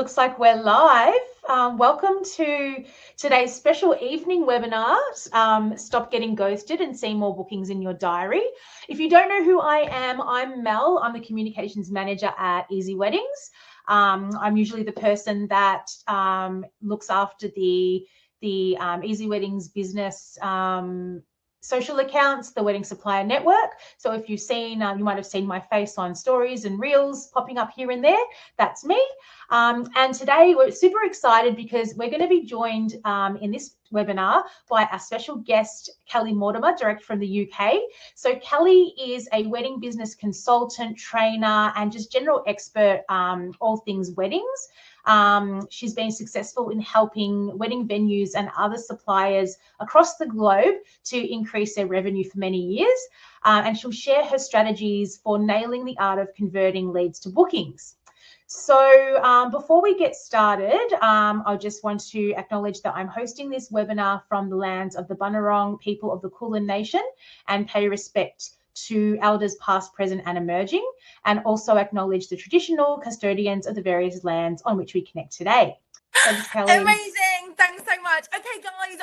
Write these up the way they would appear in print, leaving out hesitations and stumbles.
Looks like we're live. Welcome to today's special evening webinar, Stop Getting Ghosted and See More Bookings in Your Diary. If you don't know who I am, I'm Mel. I'm the Communications Manager at Easy Weddings. I'm usually the person that looks after the Easy Weddings business social accounts, the Wedding Supplier Network. So if you've seen, you might have seen my face on stories and reels popping up here and there. That's me. And today we're super excited because we're going to be joined in this webinar by our special guest, Kelly Mortimer, direct from the UK. So Kelly is a wedding business consultant, trainer, and just general expert, all things weddings. She's been successful in helping wedding venues and other suppliers across the globe to increase their revenue for many years. And she'll share her strategies for nailing the art of converting leads to bookings. So before we get started, I just want to acknowledge that I'm hosting this webinar from the lands of the Bunurong people of the Kulin Nation and pay respect to elders past, present and emerging, and also acknowledge the traditional custodians of the various lands on which we connect today. Thanks, Kelly. Amazing. Thanks so much. Okay, guys,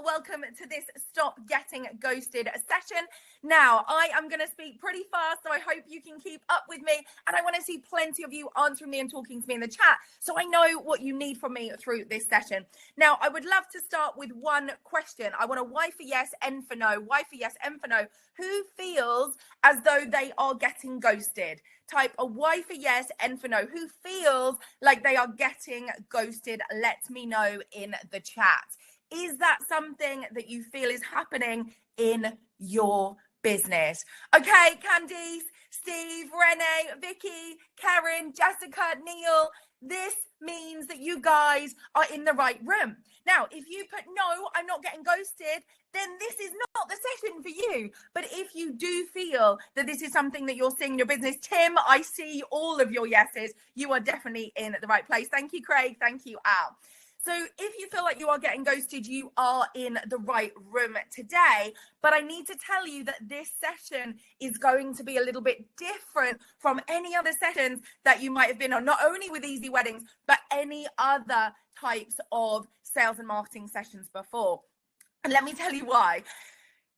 welcome to this Stop Getting Ghosted session. Now, I am going to speak pretty fast, so I hope you can keep up with me. And I want to see plenty of you answering me and talking to me in the chat, so I know what you need from me through this session. Now, I would love to start with one question. I want a Y for yes, N for no, Y for yes, N for no. Who feels as though they are getting ghosted? Type a Y for yes, N for no. Who feels like they are getting ghosted? Let me know in the chat. Is that something that you feel is happening in your business? Okay, Candice, Steve, Renee, Vicky, Karen, Jessica, Neil, this means that you guys are in the right room. Now, if you put no, I'm not getting ghosted, then this is not the session for you. But if you do feel that this is something that you're seeing in your business, Tim, I see all of your yeses. You are definitely in the right place. Thank you, Craig. Thank you, Al. So if you feel like you are getting ghosted, you are in the right room today. But I need to tell you that this session is going to be a little bit different from any other sessions that you might have been on, not only with Easy Weddings, but any other types of sales and marketing sessions before. And let me tell you why.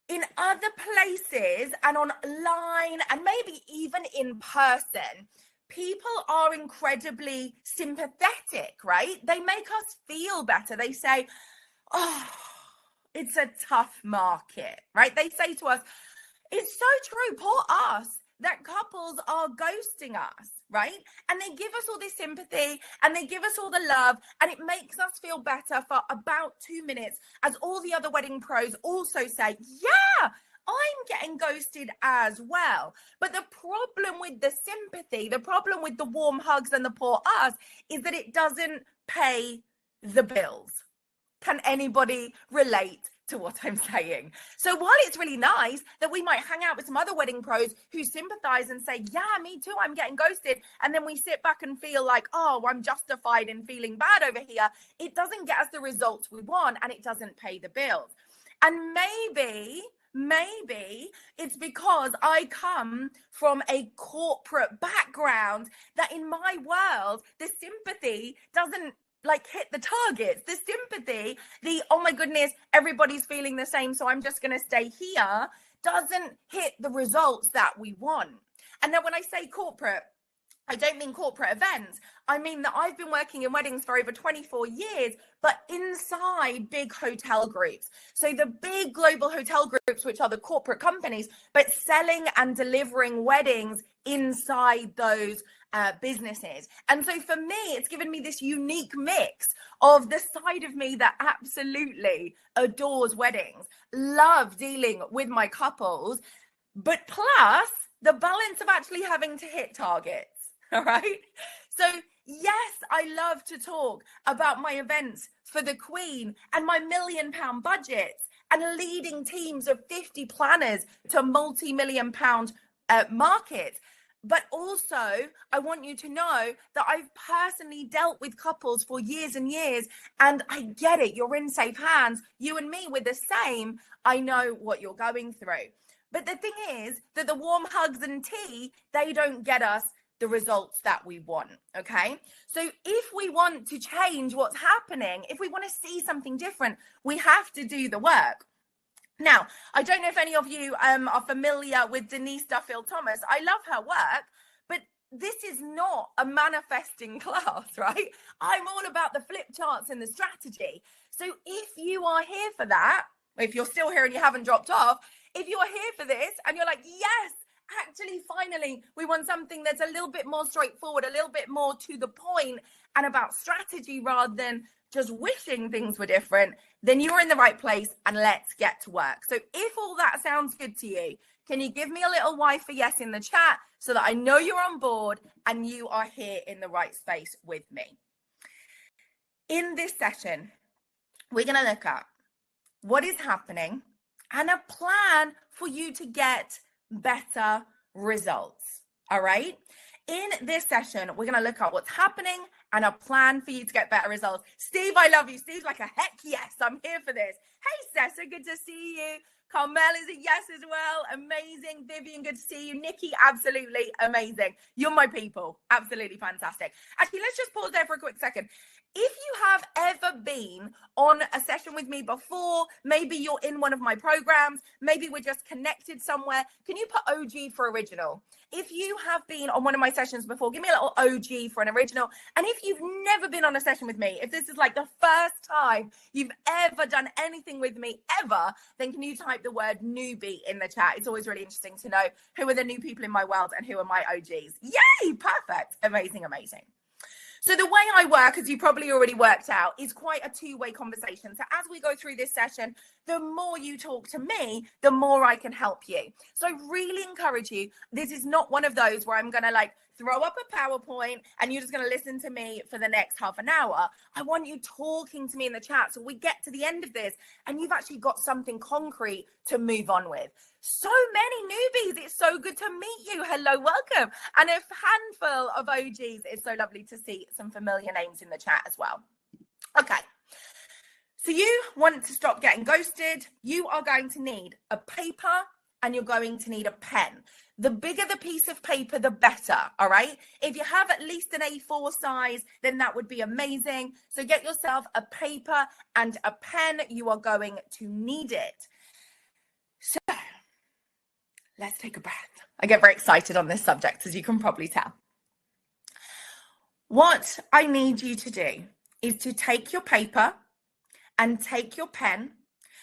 In other places and online and maybe even in person, people are incredibly sympathetic, right? They make us feel better. They say, oh, it's a tough market, right? They say to us, it's so true, poor us, that couples are ghosting us, right? And they give us all this sympathy and they give us all the love, and it makes us feel better for about 2 minutes as all the other wedding pros also say, yeah, I'm getting ghosted as well. But the problem with the sympathy, the problem with the warm hugs and the poor us is that it doesn't pay the bills. Can anybody relate to what I'm saying? So while it's really nice that we might hang out with some other wedding pros who sympathize and say, yeah, me too, I'm getting ghosted, and then we sit back and feel like, oh, I'm justified in feeling bad over here, it doesn't get us the results we want and it doesn't pay the bills. And maybe it's because I come from a corporate background that in my world, the sympathy doesn't hit the targets. The sympathy, oh my goodness, everybody's feeling the same, so I'm just going to stay here, doesn't hit the results that we want. And then when I say corporate, I don't mean corporate events. I mean that I've been working in weddings for over 24 years, but inside big hotel groups. So the big global hotel groups, which are the corporate companies, but selling and delivering weddings inside those businesses. And so for me, it's given me this unique mix of the side of me that absolutely adores weddings, love dealing with my couples, but plus the balance of actually having to hit targets. All right. So yes, I love to talk about my events for the Queen and my £1 million budgets and leading teams of 50 planners to multi-million pound markets. But also, I want you to know that I've personally dealt with couples for years and years, and I get it. You're in safe hands. You and me, we're the same. I know what you're going through. But the thing is that the warm hugs and tea, they don't get us the results that we want, okay? So if we want to change what's happening, if we want to see something different, we have to do the work. Now, I don't know if any of you are familiar with Denise Duffield-Thomas. I love her work, but this is not a manifesting class, right? I'm all about the flip charts and the strategy. So if you are here for that, if you're still here and you haven't dropped off, if you're here for this and you're like, yes, actually, finally, we want something that's a little bit more straightforward, a little bit more to the point and about strategy rather than just wishing things were different, then you're in the right place and let's get to work. So if all that sounds good to you, can you give me a little Y for yes in the chat so that I know you're on board and you are here in the right space with me? In this session, we're going to look at what is happening and a plan for you to get better results. All right. In this session, we're going to look at what's happening and a plan for you to get better results. Steve, I love you. Steve's like a heck yes, I'm here for this. Hey, Sessa, good to see you. Carmel is a yes as well. Amazing. Vivian, good to see you. Nikki, absolutely amazing. You're my people. Absolutely fantastic. Actually, let's just pause there for a quick second. If you have ever been on a session with me before, maybe you're in one of my programs, maybe we're just connected somewhere, can you put OG for original? If you have been on one of my sessions before, give me a little OG for an original. And if you've never been on a session with me, if this is like the first time you've ever done anything with me ever, then can you type the word newbie in the chat? It's always really interesting to know who are the new people in my world and who are my OGs. Yay, perfect, amazing, amazing. So the way I work, as you probably already worked out, is quite a two-way conversation. So as we go through this session, the more you talk to me, the more I can help you. So I really encourage you. This is not one of those where I'm going to like throw up a PowerPoint and you're just going to listen to me for the next half an hour. I want you talking to me in the chat so we get to the end of this and you've actually got something concrete to move on with. So many newbies. It's so good to meet you. Hello, welcome. And a handful of OGs. It's so lovely to see some familiar names in the chat as well. Okay. So you want to stop getting ghosted. You are going to need a paper and you're going to need a pen. The bigger the piece of paper, the better, all right? If you have at least an A4 size, then that would be amazing. So get yourself a paper and a pen. You are going to need it. So let's take a breath. I get very excited on this subject, as you can probably tell. What I need you to do is to take your paper and take your pen,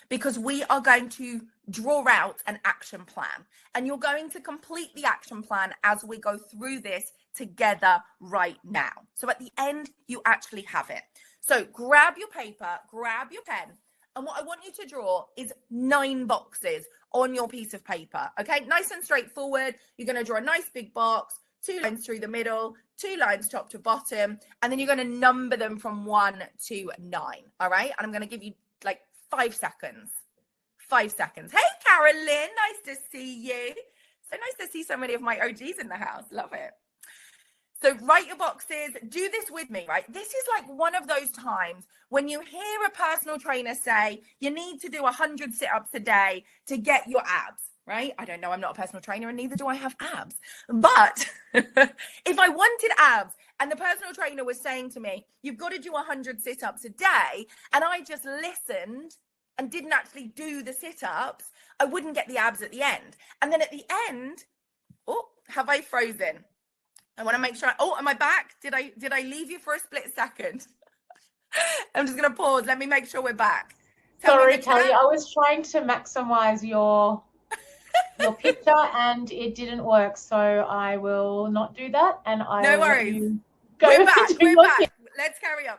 because we are going to draw out an action plan. And you're going to complete the action plan as we go through this together right now. So at the end, you actually have it. So grab your paper, grab your pen. And what I want you to draw is 9 boxes on your piece of paper. Okay, nice and straightforward. You're going to draw a nice big box, 2 lines through the middle, 2 lines top to bottom, and then you're going to number them from 1 to 9. All right, and I'm going to give you like 5 seconds. 5 seconds. Hey, Carolyn, nice to see you. So nice to see so many of my OGs in the house. Love it. So write your boxes. Do this with me, right? This is like one of those times when you hear a personal trainer say you need to do 100 sit-ups a day to get your abs, right? I don't know. I'm not a personal trainer and neither do I have abs. But if I wanted abs and the personal trainer was saying to me, you've got to do 100 sit-ups a day, and I just listened and didn't actually do the sit-ups, I wouldn't get the abs at the end. And then at the end, oh, have I frozen? I want to make sure. Oh, am I back? Did I leave you for a split second? I'm just going to pause. Let me make sure we're back. Sorry, Kelly. I was trying to maximize your picture and it didn't work. So I will not do that. And no worries. We're back. We're back. Let's carry on.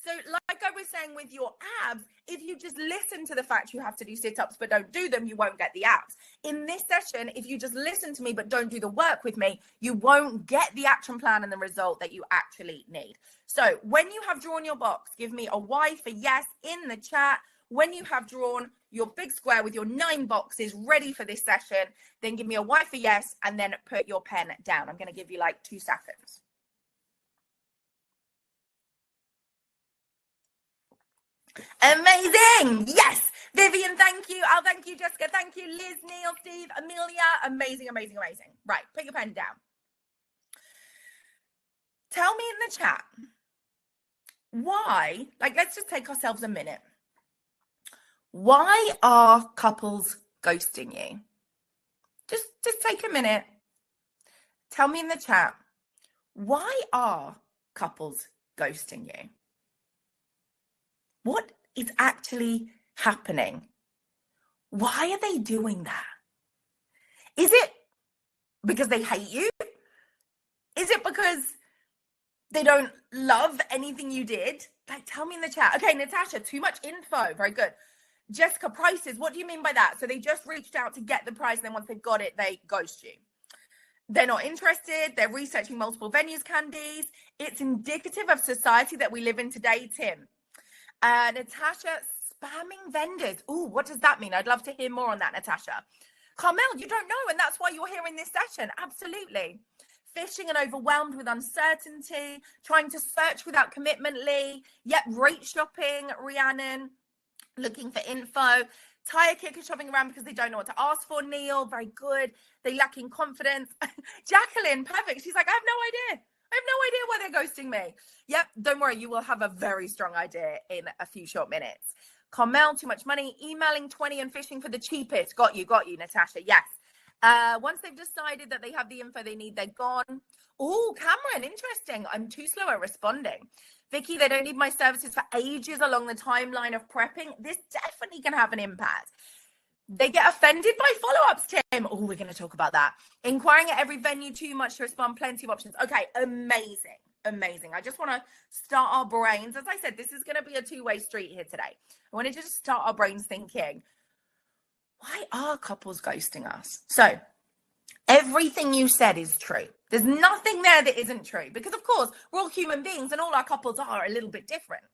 So like I was saying with your abs, if you just listen to the fact you have to do sit-ups but don't do them, you won't get the abs. In this session, if you just listen to me but don't do the work with me, you won't get the action plan and the result that you actually need. So when you have drawn your box, give me a Y for yes in the chat. When you have drawn your big square with your 9 boxes ready for this session, then give me a Y for yes and then put your pen down. I'm going to give you like 2 seconds. Amazing. Yes. Vivian, thank you. I'll thank you, Jessica. Thank you, Liz, Neil, Steve, Amelia. Amazing, amazing, amazing. Right. Put your pen down. Tell me in the chat why, like, let's just take ourselves a minute. Why are couples ghosting you? Just take a minute. Tell me in the chat, why are couples ghosting you? What is actually happening? Why are they doing that? Is it because they hate you? Is it because they don't love anything you did? Like, tell me in the chat. Okay, Natasha, too much info. Very good. Jessica, prices. What do you mean by that? So they just reached out to get the price, and then once they've got it, they ghost you. They're not interested. They're researching multiple venues, Candice. It's indicative of society that we live in today, Tim. Natasha, spamming vendors. Ooh, what does that mean? I'd love to hear more on that, Natasha. Carmel, you don't know, and that's why you're here in this session. Absolutely. Fishing and overwhelmed with uncertainty, trying to search without commitment, Lee. Yep, rate shopping, Rhiannon, looking for info. Tire kicker shopping around because they don't know what to ask for, Neil. Very good. They lack in confidence. Jacqueline, perfect. She's like, I have no idea. I have no idea why they're ghosting me. Yep, don't worry. You will have a very strong idea in a few short minutes. Carmel, too much money. Emailing 20 and fishing for the cheapest. Got you, Natasha. Yes. Once they've decided that they have the info they need, they're gone. Oh, Cameron, interesting. I'm too slow at responding. Vicky, they don't need my services for ages along the timeline of prepping. This definitely can have an impact. They get offended by follow-ups, Tim. Oh, we're going to talk about that. Inquiring at every venue, too much to respond, plenty of options. Okay, amazing. I just want to start our brains. As I said, this is going to be a two-way street here today. I want to just start our brains thinking, why are couples ghosting us? So everything you said is true. There's nothing there that isn't true, because of course we're all human beings and all our couples are a little bit different.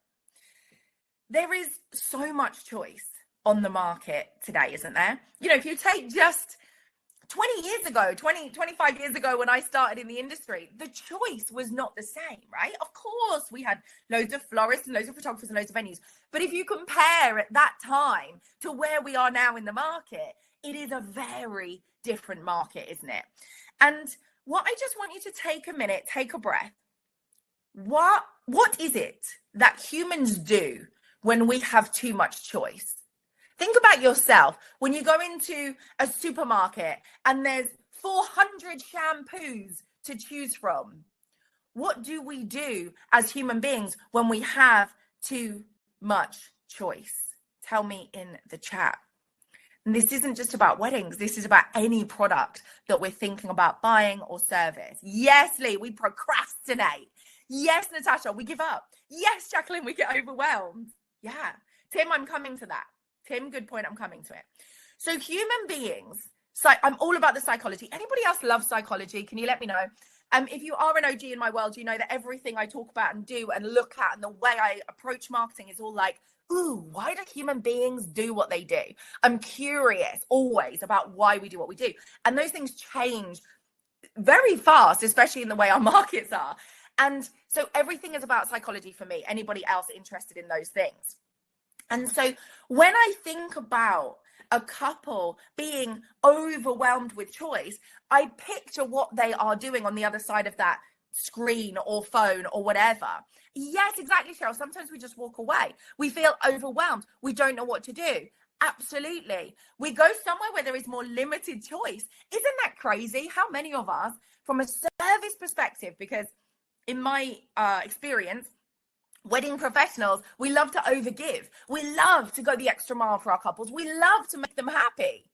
There is so much choice on the market today, isn't there? You know, if you take just 25 years ago when I started in the industry, the choice was not the same, right? Of course, we had loads of florists and loads of photographers and loads of venues. But if you compare at that time to where we are now in the market, it is a very different market, isn't it? And what I just want you to take a minute, take a breath. What is it that humans do when we have too much choice? Think about yourself when you go into a supermarket and there's 400 shampoos to choose from. What do we do as human beings when we have too much choice? Tell me in the chat. And this isn't just about weddings. This is about any product that we're thinking about buying or service. Yes, Lee, we procrastinate. Yes, Natasha, we give up. Yes, Jacqueline, we get overwhelmed. Yeah. Tim, I'm coming to that. Tim, good point. I'm coming to it. So human beings, I'm all about the psychology. Anybody else love psychology? Can you let me know? If you are an OG in my world, you know that everything I talk about and do and look at and the way I approach marketing is all like, ooh, why do human beings do what they do? I'm curious always about why we do what we do. And those things change very fast, especially in the way our markets are. And so everything is about psychology for me. Anybody else interested in those things? And so when I think about a couple being overwhelmed with choice, I picture what they are doing on the other side of that screen or phone or whatever. Yes, exactly, Cheryl. Sometimes we just walk away. We feel overwhelmed. We don't know what to do. Absolutely. We go somewhere where there is more limited choice. Isn't that crazy? How many of us, from a service perspective, because in my experience, wedding professionals, we love to overgive. We love to go the extra mile for our couples. We love to make them happy.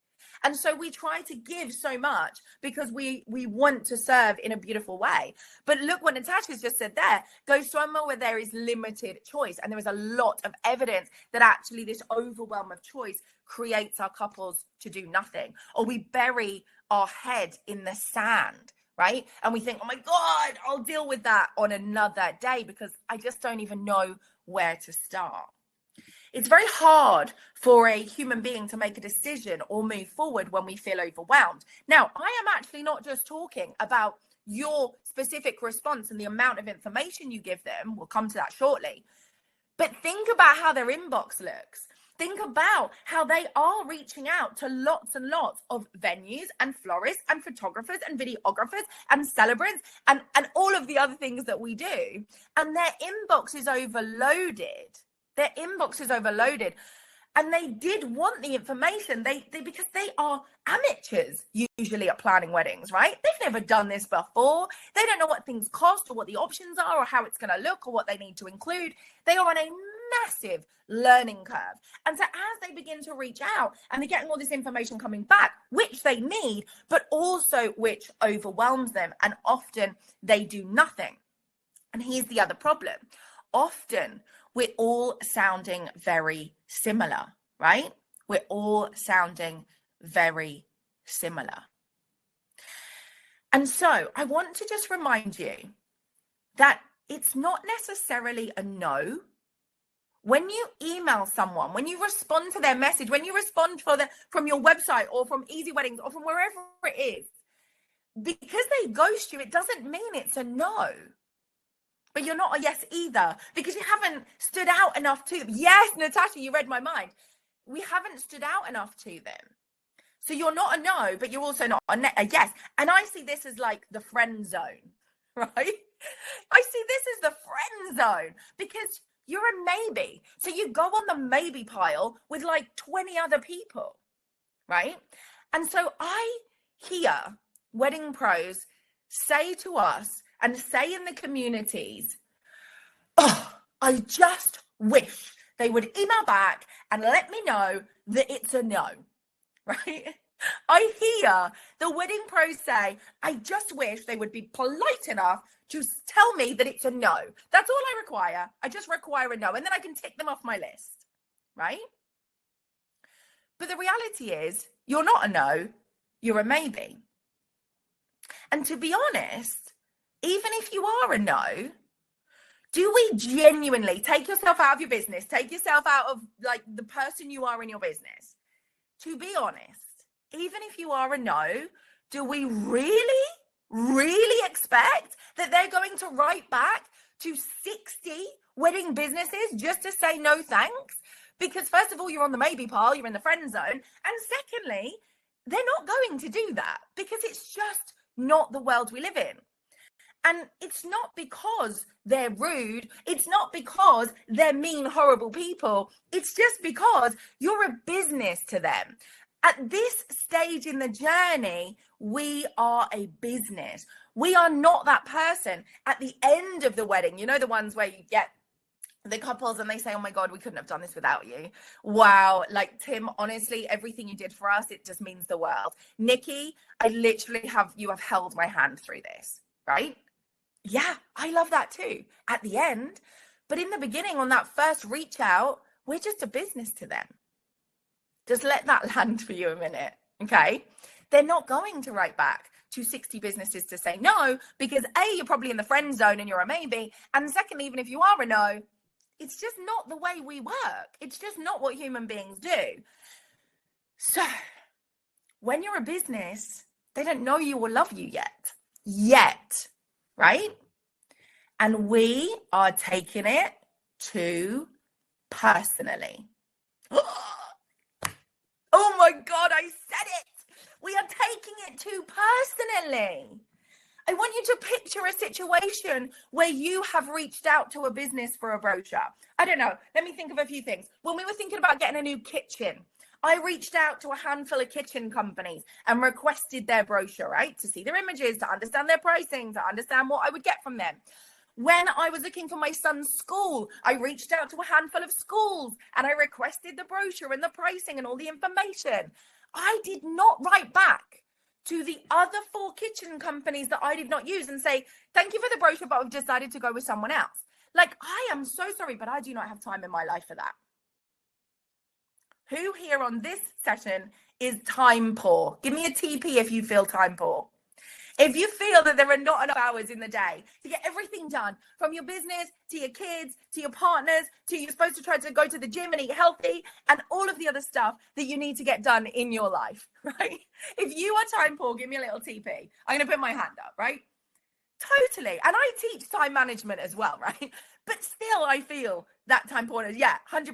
And so we try to give so much because we want to serve in a beautiful way. But look what Natasha's just said there. Go somewhere where there is limited choice. And there is a lot of evidence that actually this overwhelm of choice creates our couples to do nothing. Or we bury our head in the sand, right? And we think, oh my God, I'll deal with that on another day because I just don't even know where to start. It's very hard for a human being to make a decision or move forward when we feel overwhelmed. Now, I am actually not just talking about your specific response and the amount of information you give them. We'll come to that shortly. But think about how their inbox looks. Think about how they are reaching out to lots and lots of venues and florists and photographers and videographers and celebrants and all of the other things that we do. And their inbox is overloaded. Their inbox is overloaded. And they did want the information. They because they are amateurs usually at planning weddings, right? They've never done this before. They don't know what things cost or what the options are or how it's going to look or what they need to include. They are on a massive learning curve. And so as they begin to reach out and they're getting all this information coming back, which they need, but also which overwhelms them, and often they do nothing. And here's the other problem. Often we're all sounding very similar, right? We're all sounding very similar. And so I want to just remind you that it's not necessarily a no. When you email someone, when you respond to their message, when you respond from your website or from Easy Weddings or from wherever it is, because they ghost you, it doesn't mean it's a no. But you're not a yes either, because you haven't stood out enough to them. Yes, Natasha, you read my mind. We haven't stood out enough to them. So you're not a no, but you're also not a yes. And I see this as like the friend zone, right? I see this as the friend zone because you're a maybe. So you go on the maybe pile with like 20 other people, right? And so I hear wedding pros say to us and say in the communities, oh, I just wish they would email back and let me know that it's a no, right? I hear the wedding pros say, I just wish they would be polite enough to tell me that it's a no. That's all I require. I just require a no. And then I can tick them off my list, right? But the reality is, you're not a no, you're a maybe. And to be honest, even if you are a no, do we genuinely take yourself out of your business, take yourself out of like the person you are in your business? To be honest, even if you are a no, do we really expect that they're going to write back to 60 wedding businesses just to say no thanks? Because first of all, you're on the maybe pile, you're in the friend zone. And secondly, they're not going to do that because it's just not the world we live in. And it's not because they're rude. It's not because they're mean, horrible people. It's just because you're a business to them. At this stage in the journey, we are a business. We are not that person at the end of the wedding. You know, the ones where you get the couples and they say, oh my God, we couldn't have done this without you. Wow. Like, Tim, honestly, everything you did for us, it just means the world. Nikki, you have held my hand through this, right? Yeah, I love that too at the end. But in the beginning, on that first reach out, we're just a business to them. Just let that land for you a minute, okay? They're not going to write back to 60 businesses to say no, because A, you're probably in the friend zone and you're a maybe. And secondly, even if you are a no, it's just not the way we work. It's just not what human beings do. So when you're a business, they don't know you or love you yet, right? And we are taking it too personally. Oh my God, I said it. We are taking it too personally. I want you to picture a situation where you have reached out to a business for a brochure. I don't know. Let me think of a few things. When we were thinking about getting a new kitchen, I reached out to a handful of kitchen companies and requested their brochure, right? To see their images, to understand their pricing, to understand what I would get from them. When I was looking for my son's school, I reached out to a handful of schools and I requested the brochure and the pricing and all the information. I did not write back to the other 4 kitchen companies that I did not use and say, thank you for the brochure, but I've decided to go with someone else. Like, I am so sorry, but I do not have time in my life for that. Who here on this session is time poor? Give me a TP if you feel time poor. If you feel that there are not enough hours in the day to get everything done, from your business to your kids, to your partners, to you're supposed to try to go to the gym and eat healthy and all of the other stuff that you need to get done in your life, right? If you are time poor, give me a little TP. I'm going to put my hand up, right? Totally. And I teach time management as well, right? But still, I feel that time poorness. Yeah, 100%.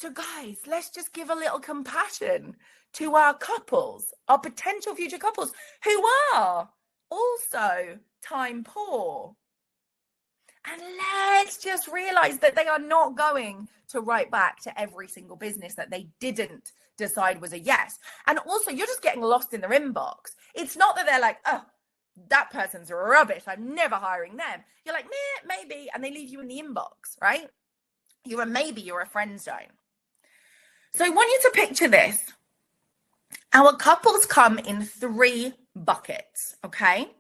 So guys, let's just give a little compassion to our couples, our potential future couples who are also time poor. And let's just realize that they are not going to write back to every single business that they didn't decide was a yes. And also, you're just getting lost in their inbox. It's not that they're like, oh, that person's rubbish, I'm never hiring them. You're like, meh, maybe, and they leave you in the inbox, right? You're a friend zone. So I want you to picture this. Our couples come in 3 buckets, okay?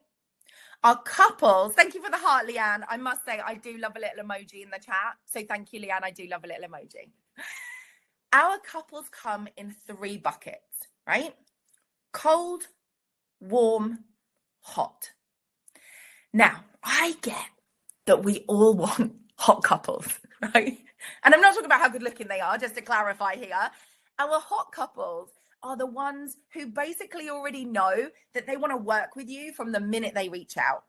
Our couples, thank you for the heart, Leanne. I must say, I do love a little emoji in the chat. So thank you, Leanne. I do love a little emoji. Our couples come in 3 buckets, right? Cold, warm, hot. Now, I get that we all want hot couples, right? And I'm not talking about how good looking they are, just to clarify here. Our hot couples are the ones who basically already know that they want to work with you from the minute they reach out.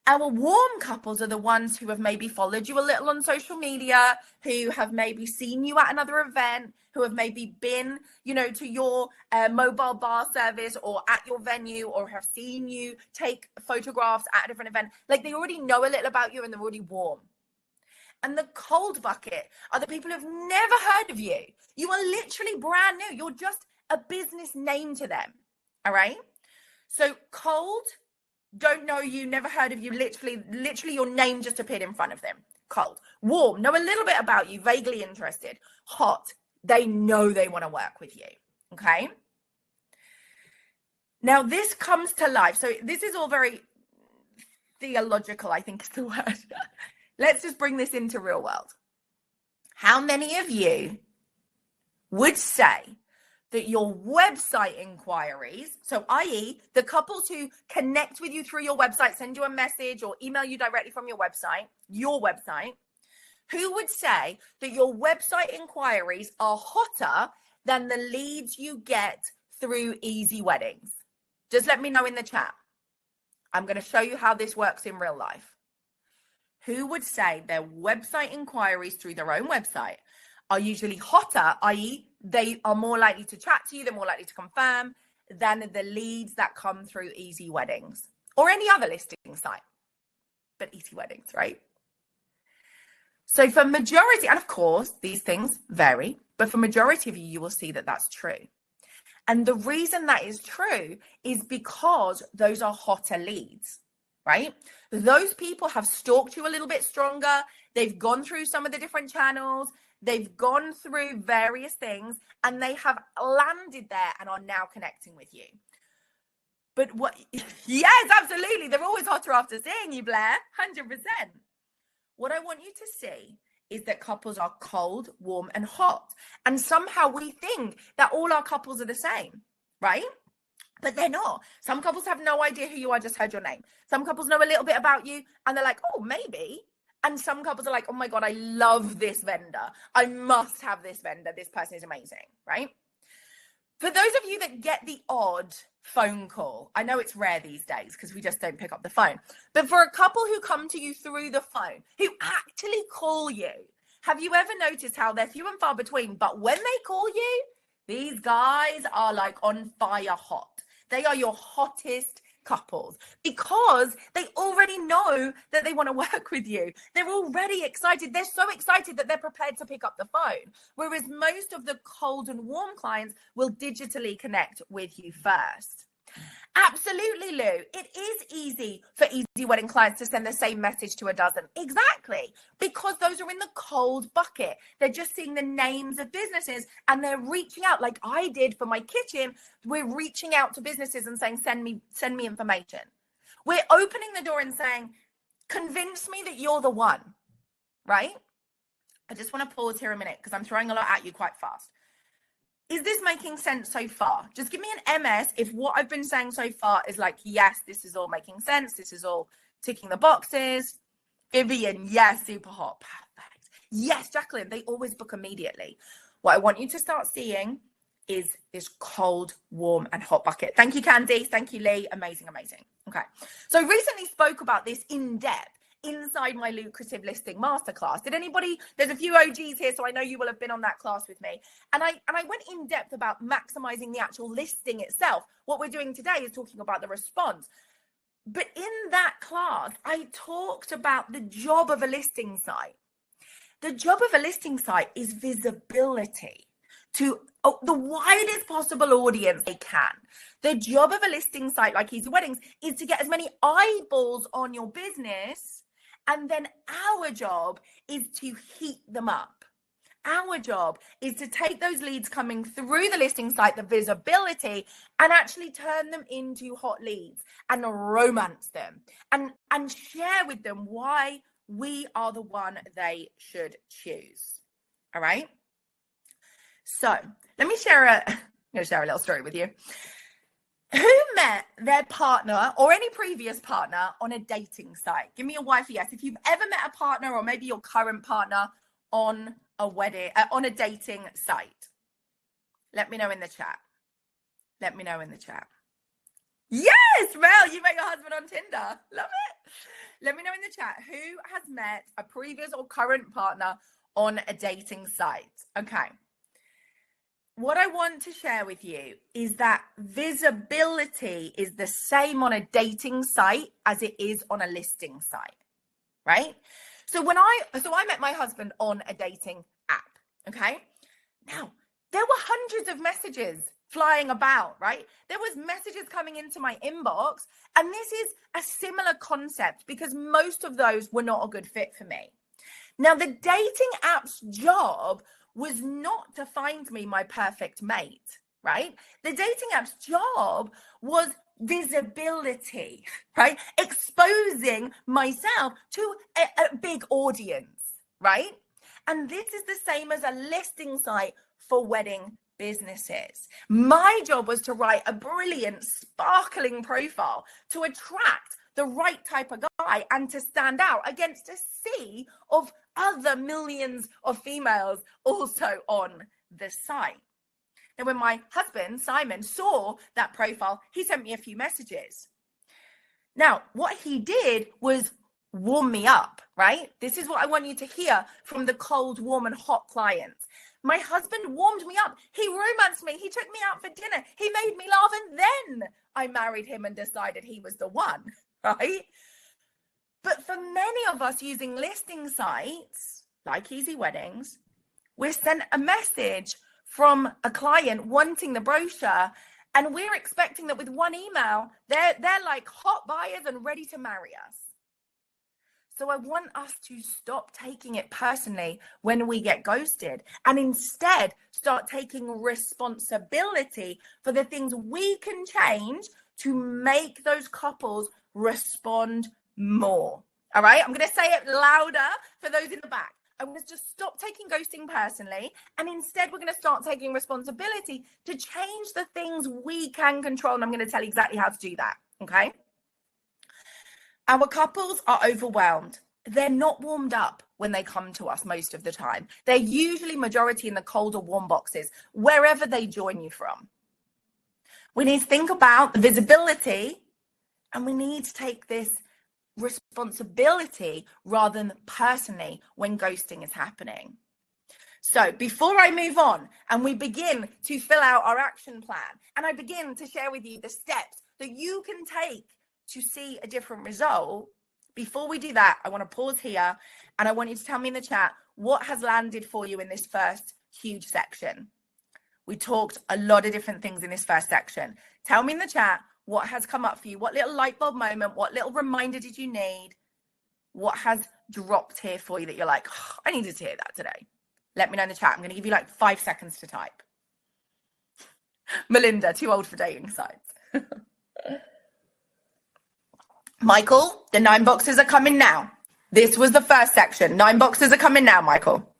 Our warm couples are the ones who have maybe followed you a little on social media, who have maybe seen you at another event, who have maybe been, to your mobile bar service or at your venue, or have seen you take photographs at a different event. Like, they already know a little about you and they're already warm. And the cold bucket are the people who've never heard of you. You are literally brand new. You're just a business name to them. All right. So cold, don't know you, never heard of you. Literally your name just appeared in front of them. Cold. Warm, know a little bit about you, vaguely interested. Hot, they know they want to work with you. Okay. Now this comes to life. So this is all very theological, I think is the word. Let's just bring this into real world. How many of you would say that your website inquiries, so i.e. the couples who connect with you through your website, send you a message or email you directly from your website, who would say that your website inquiries are hotter than the leads you get through Easy Weddings? Just let me know in the chat. I'm going to show you how this works in real life. Who would say their website inquiries through their own website are usually hotter, i.e. they are more likely to chat to you, they're more likely to confirm, than the leads that come through Easy Weddings or any other listing site? But Easy Weddings, right? So for majority, and of course, these things vary, but for majority of you, you will see that that's true. And the reason that is true is because those are hotter leads, right? Those people have stalked you a little bit stronger. They've gone through some of the different channels. They've gone through various things and they have landed there and are now connecting with you. But what, yes, absolutely. They're always hotter after seeing you, Blair, 100%. What I want you to see is that couples are cold, warm, and hot. And somehow we think that all our couples are the same, right? But they're not. Some couples have no idea who you are, just heard your name. Some couples know a little bit about you and they're like, oh, maybe. And some couples are like, oh my God, I love this vendor. I must have this vendor. This person is amazing, right? For those of you that get the odd phone call, I know it's rare these days because we just don't pick up the phone. But for a couple who come to you through the phone, who actually call you, have you ever noticed how they're few and far between? But when they call you, these guys are like on fire hot. They are your hottest couples because they already know that they want to work with you. They're already excited. They're so excited that they're prepared to pick up the phone. Whereas most of the cold and warm clients will digitally connect with you first. Absolutely, Lou. It is easy for Easy Wedding clients to send the same message to a dozen. Exactly. Because those are in the cold bucket. They're just seeing the names of businesses and they're reaching out like I did for my kitchen. We're reaching out to businesses and saying, send me information. We're opening the door and saying, convince me that you're the one, right? I just want to pause here a minute because I'm throwing a lot at you quite fast. Is this making sense so far? Just give me an MS if what I've been saying so far is like, yes, this is all making sense. This is all ticking the boxes. Vivian, yes, super hot. Perfect. Yes, Jacqueline, they always book immediately. What I want you to start seeing is this cold, warm, and hot bucket. Thank you, Candice. Thank you, Lee. Amazing, amazing. Okay. So recently spoke about this in depth inside my lucrative listing masterclass. Did anybody, there's a few OGs here, so I know you will have been on that class with me. And I went in depth about maximizing the actual listing itself. What we're doing today is talking about the response. But in that class, I talked about the job of a listing site. The job of a listing site is visibility to the widest possible audience they can. The job of a listing site like Easy Weddings is to get as many eyeballs on your business, and then our job is to heat them up. Our job is to take those leads coming through the listing site, the visibility, and actually turn them into hot leads and romance them and share with them why we are the one they should choose. All right. So let me share I'm going to share a little story with you. Who met their partner or any previous partner on a dating site? Give me a Y for yes. If you've ever met a partner or maybe your current partner on a dating site, let me know in the chat. Let me know in the chat. Yes, Mel, you met your husband on Tinder. Love it. Let me know in the chat who has met a previous or current partner on a dating site. Okay. What I want to share with you is that visibility is the same on a dating site as it is on a listing site, right? So I met my husband on a dating app, okay? Now, there were hundreds of messages flying about, right? There was messages coming into my inbox, and this is a similar concept because most of those were not a good fit for me. Now, the dating app's job was not to find me my perfect mate, right? The dating app's job was visibility, right? Exposing myself to a big audience, right? And this is the same as a listing site for wedding businesses. My job was to write a brilliant, sparkling profile to attract the right type of guy and to stand out against a sea of other millions of females also on the site. And when my husband, Simon, saw that profile, he sent me a few messages. Now, what he did was warm me up, right? This is what I want you to hear from the cold, warm, and hot clients. My husband warmed me up. He romanced me. He took me out for dinner. He made me laugh. And then I married him and decided he was the one, right? But for many of us using listing sites like Easy Weddings, we're sent a message from a client wanting the brochure, and we're expecting that with one email, they're like hot buyers and ready to marry us. So I want us to stop taking it personally when we get ghosted and instead start taking responsibility for the things we can change to make those couples respond more. All right, I'm going to say it louder for those in the back. I want us to stop taking ghosting personally, and instead we're going to start taking responsibility to change the things we can control. And I'm going to tell you exactly how to do that. Okay. Our couples are overwhelmed. They're not warmed up when they come to us most of the time. They're usually majority in the cold or warm boxes, wherever they join you from. We need to think about the visibility, and we need to take this responsibility rather than personally when ghosting is happening. So before I move on and we begin to fill out our action plan, and I begin to share with you the steps that you can take to see a different result, before we do that, I want to pause here and I want you to tell me in the chat what has landed for you in this first huge section. We talked a lot of different things in this first section. Tell me in the chat what has come up for you. What little light bulb moment, what little reminder did you need? What has dropped here for you that you're like, oh, I needed to hear that today? Let me know in the chat. I'm going to give you like 5 seconds to type. Melinda, too old for dating sites. Michael, the 9 boxes are coming now. This was the first section. 9 boxes are coming now, Michael.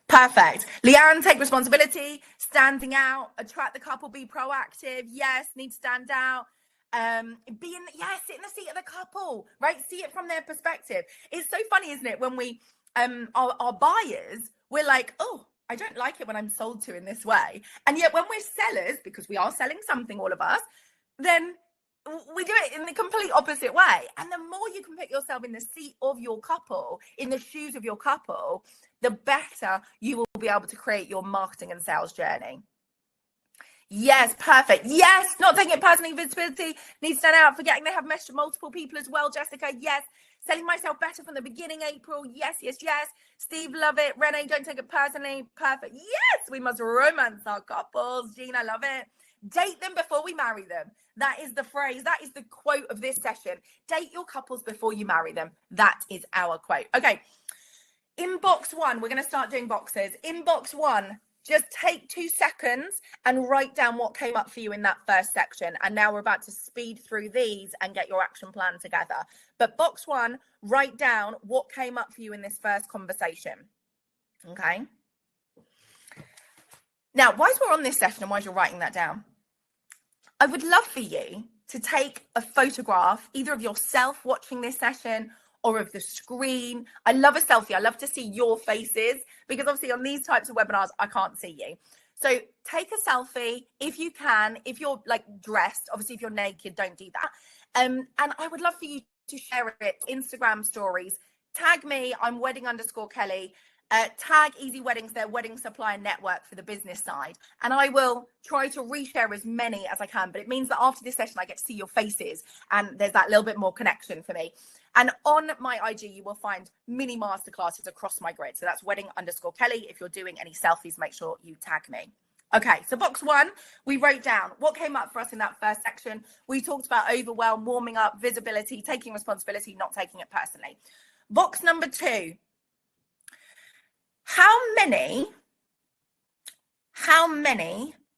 Perfect. Leanne, take responsibility, standing out, attract the couple, be proactive. Yes, need to stand out. Sit in the seat of the couple, right? See it from their perspective. It's so funny, isn't it? When we our buyers, we're like, oh, I don't like it when I'm sold to in this way. And yet when we're sellers, because we are selling something, all of us, then we do it in the complete opposite way. And the more you can put yourself in the seat of your couple, in the shoes of your couple, the better you will be able to create your marketing and sales journey. Yes, perfect. Yes, not taking it personally. Visibility needs to stand out. Forgetting they have messaged multiple people as well. Jessica, yes. Selling myself better from the beginning, April. Yes, yes, yes. Steve, love it. Renee, don't take it personally. Perfect. Yes, we must romance our couples. Jean, I love it. Date them before we marry them. That is the phrase. That is the quote of this session. Date your couples before you marry them. That is our quote. Okay. In box one, we're going to start doing boxes. In box one, just take 2 seconds and write down what came up for you in that first section. And now we're about to speed through these and get your action plan together. But box one, write down what came up for you in this first conversation. Okay. Now, whilst we're on this session and whilst you're writing that down, I would love for you to take a photograph, either of yourself watching this session or of the screen. I love a selfie. I love to see your faces because obviously on these types of webinars, I can't see you. So take a selfie if you can, if you're like dressed. Obviously, if you're naked, don't do that. And I would love for you to share it, Instagram stories. Tag me, I'm wedding_Kelly. Tag Easy Weddings, their wedding supplier network for the business side. And I will try to reshare as many as I can. But it means that after this session, I get to see your faces and there's that little bit more connection for me. And on my IG, you will find mini masterclasses across my grid. So that's wedding_Kelly. If you're doing any selfies, make sure you tag me. Okay, so box one, we wrote down what came up for us in that first section. We talked about overwhelm, warming up, visibility, taking responsibility, not taking it personally. Box number two, how many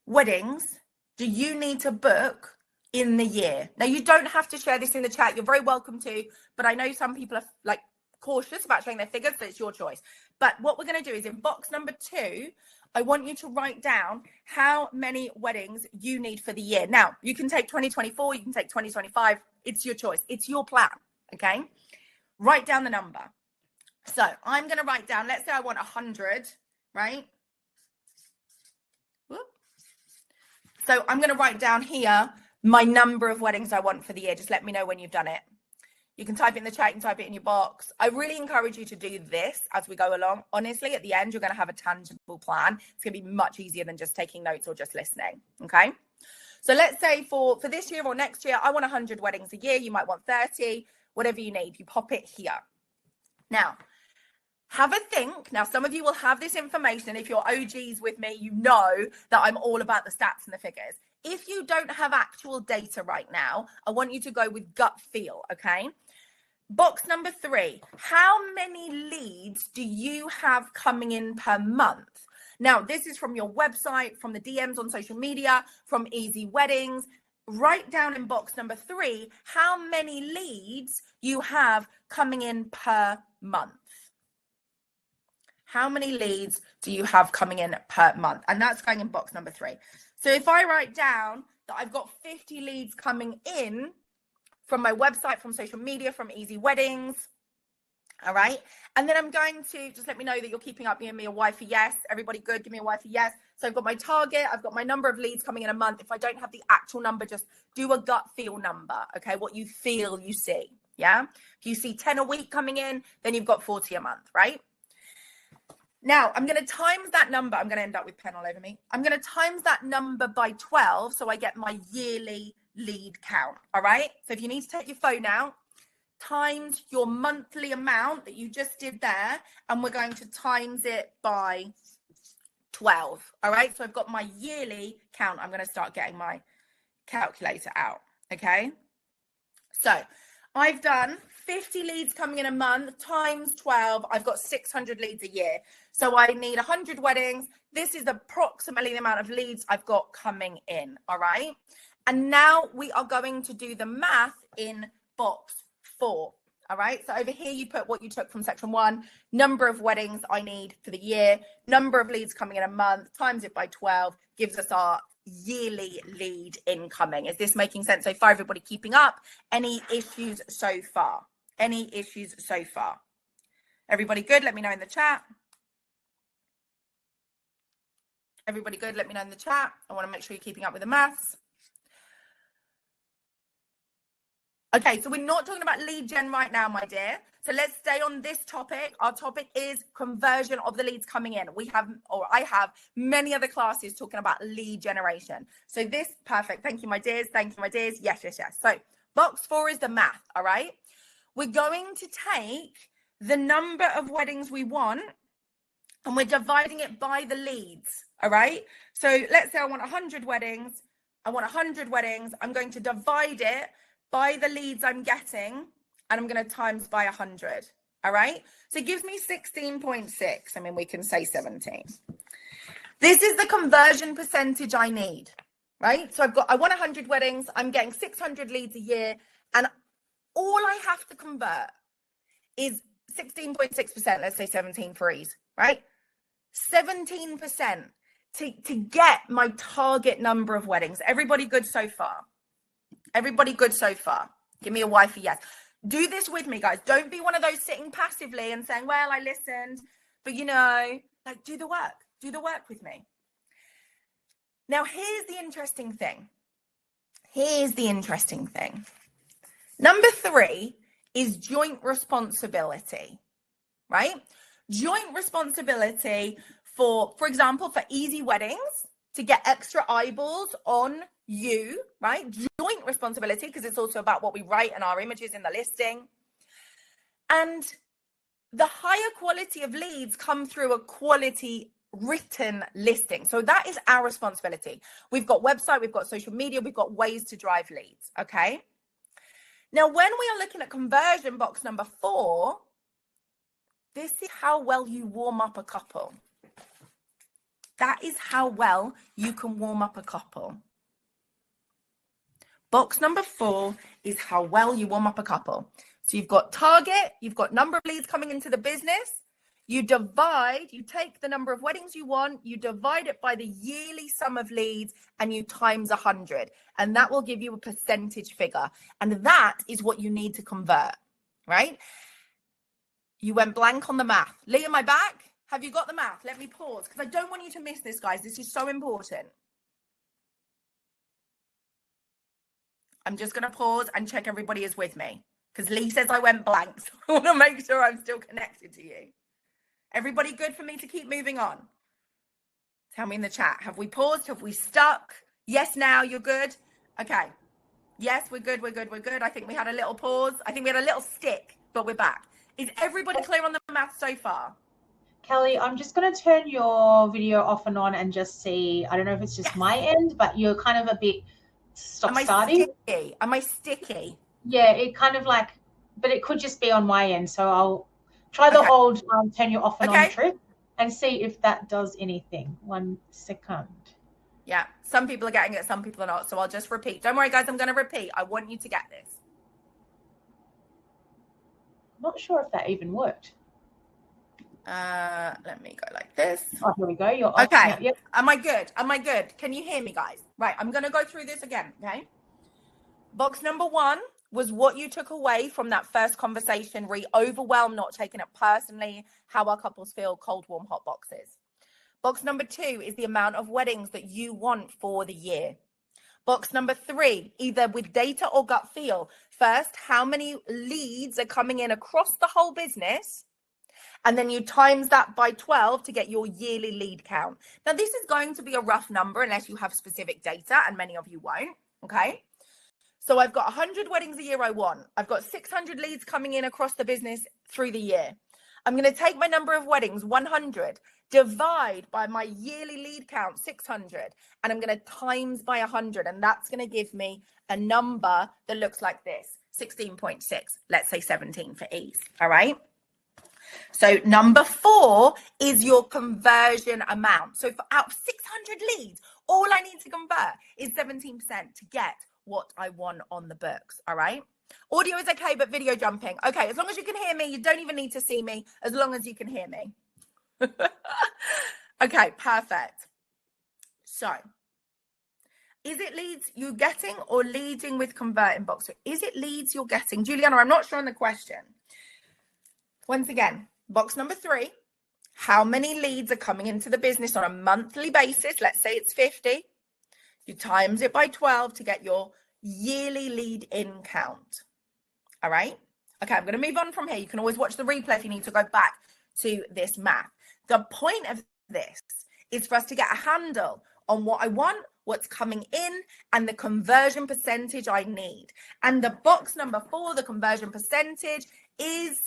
weddings do you need to book in the year? Now, you don't have to share this in the chat. You're very welcome to, but I know some people are like cautious about showing their figures, so it's your choice. But what we're going to do is in box number two, I want you to write down how many weddings you need for the year. Now, you can take 2024, you can take 2025. It's your choice. It's your plan, okay? Write down the number. So I'm going to write down, let's say I want 100, right? Whoop. So I'm going to write down here my number of weddings I want for the year. Just let me know when you've done it. You can type it in the chat, you can type it in your box. I really encourage you to do this as we go along. Honestly, at the end, you're going to have a tangible plan. It's going to be much easier than just taking notes or just listening, okay? So let's say for this year or next year, I want 100 weddings a year. You might want 30, whatever you need. You pop it here. Now, have a think. Now, some of you will have this information. If you're OGs with me, you know that I'm all about the stats and the figures. If you don't have actual data right now, I want you to go with gut feel, okay? Box number three, how many leads do you have coming in per month? Now, this is from your website, from the DMs on social media, from Easy Weddings. Write down in box number three, how many leads you have coming in per month. How many leads do you have coming in per month? And that's going in box number three. So if I write down that I've got 50 leads coming in from my website, from social media, from Easy Weddings, all right? And then I'm going to, just let me know that you're keeping up, giving me a Y for yes. Everybody good? Give me a Y for yes. So I've got my target, I've got my number of leads coming in a month. If I don't have the actual number, just do a gut feel number, okay? What you feel you see, yeah? If you see 10 a week coming in, then you've got 40 a month, right? Now, I'm going to times that number. I'm going to end up with pen all over me. I'm going to times that number by 12 so I get my yearly lead count, all right? So if you need to take your phone out, times your monthly amount that you just did there, and we're going to times it by 12, all right? So I've got my yearly count. I'm going to start getting my calculator out, okay? So I've done 50 leads coming in a month times 12. I've got 600 leads a year. So I need 100 weddings. This is approximately the amount of leads I've got coming in. All right. And now we are going to do the math in box 4. All right. So over here, you put what you took from section 1, number of weddings I need for the year, number of leads coming in a month, times it by 12, gives us our yearly lead incoming. Is this making sense so far? Everybody keeping up? Any issues so far? Any issues so far? Everybody good? Let me know in the chat. Everybody good? Let me know in the chat. I want to make sure you're keeping up with the maths. Okay, so we're not talking about lead gen right now, my dear. So let's stay on this topic. Our topic is conversion of the leads coming in. I have many other classes talking about lead generation. So this, perfect. Thank you, my dears. Thank you, my dears. Yes, yes, yes. So box 4 is the math, all right? We're going to take the number of weddings we want and we're dividing it by the leads, all right? So let's say I want 100 weddings. I want 100 weddings. I'm going to divide it by the leads I'm getting, and I'm going to times by 100, all right? So it gives me 16.6. I mean, we can say 17. This is the conversion percentage I need, right? So I want 100 weddings. I'm getting 600 leads a year, and all I have to convert is 16.6%, let's say 17 for ease, right? 17% to get my target number of weddings. Everybody good so far? Everybody good so far? Give me a Y for yes. Do this with me, guys. Don't be one of those sitting passively and saying, well, I listened, but like do the work. Do the work with me. Now, here's the interesting thing. Number 3 is joint responsibility, right? Joint responsibility for example, for easy weddings, to get extra eyeballs on you, right? Joint responsibility, because it's also about what we write and our images in the listing. And the higher quality of leads come through a quality written listing. So that is our responsibility. We've got website, we've got social media, we've got ways to drive leads, okay? Now, when we are looking at conversion box number 4, this is how well you warm up a couple. That is how well you can warm up a couple. Box number 4 is how well you warm up a couple. So you've got target, you've got number of leads coming into the business. You take the number of weddings you want, you divide it by the yearly sum of leads, and you times 100. And that will give you a percentage figure. And that is what you need to convert, right? You went blank on the math. Lee, am I back? Have you got the math? Let me pause, because I don't want you to miss this, guys. This is so important. I'm just going to pause and check everybody is with me, because Lee says I went blank. So I want to make sure I'm still connected to you. Everybody good for me to keep moving on? Tell me in the chat. Have we paused? Have we stuck? Yes, now you're good? Okay. Yes, we're good. We're good. We're good. I think we had a little pause. I think we had a little stick, but we're back. Is everybody clear on the math so far? Kelly, I'm just going to turn your video off and on and just see. I don't know if it's just my end, but you're kind of a bit stop-starting. Am I sticky? Yeah, it kind of like, but it could just be on my end. So I'll try the old turn you off and on trick and see if that does anything. 1 second. Yeah, some people are getting it, some people are not. So I'll just repeat. Don't worry, guys, I'm going to repeat. I want you to get this. Not sure if that even worked. Let me go like this. Oh, here we go. You're off. Okay. Yep. Am I good? Can you hear me, guys? Right. I'm going to go through this again. Okay. Box number 1 was what you took away from that first conversation, overwhelmed, not taking it personally, how our couples feel, cold, warm, hot boxes. Box number 2 is the amount of weddings that you want for the year. Box number 3, either with data or gut feel. First, how many leads are coming in across the whole business? And then you times that by 12 to get your yearly lead count. Now, this is going to be a rough number unless you have specific data, and many of you won't, okay? So I've got 100 weddings a year I want. I've got 600 leads coming in across the business through the year. I'm going to take my number of weddings, 100, divide by my yearly lead count, 600, and I'm going to times by 100, and that's going to give me a number that looks like this, 16.6, let's say 17 for ease, all right? So number 4 is your conversion amount. So for out of 600 leads, all I need to convert is 17% to get what I want on the books, all right? Audio is okay, but video jumping. Okay, as long as you can hear me, you don't even need to see me, as long as you can hear me. Okay, perfect. So, is it leads you're getting or leading with converting box? So is it leads you're getting? Juliana, I'm not sure on the question. Once again, box number 3, how many leads are coming into the business on a monthly basis? Let's say it's 50. You times it by 12 to get your yearly lead in count. All right. Okay, I'm going to move on from here. You can always watch the replay if you need to go back to this math. The point of this is for us to get a handle on what I want, what's coming in, and the conversion percentage I need. And the box number 4, the conversion percentage, is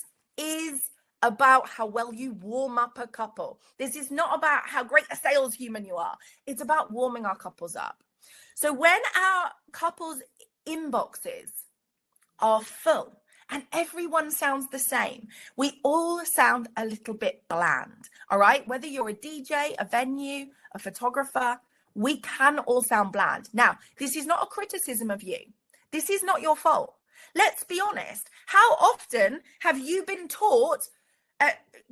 about how well you warm up a couple. This is not about how great a sales human you are. It's about warming our couples up. So when our couples' inboxes are full and everyone sounds the same, we all sound a little bit bland, all right? Whether you're a DJ, a venue, a photographer, we can all sound bland. Now, this is not a criticism of you. This is not your fault. Let's be honest. How often have you been taught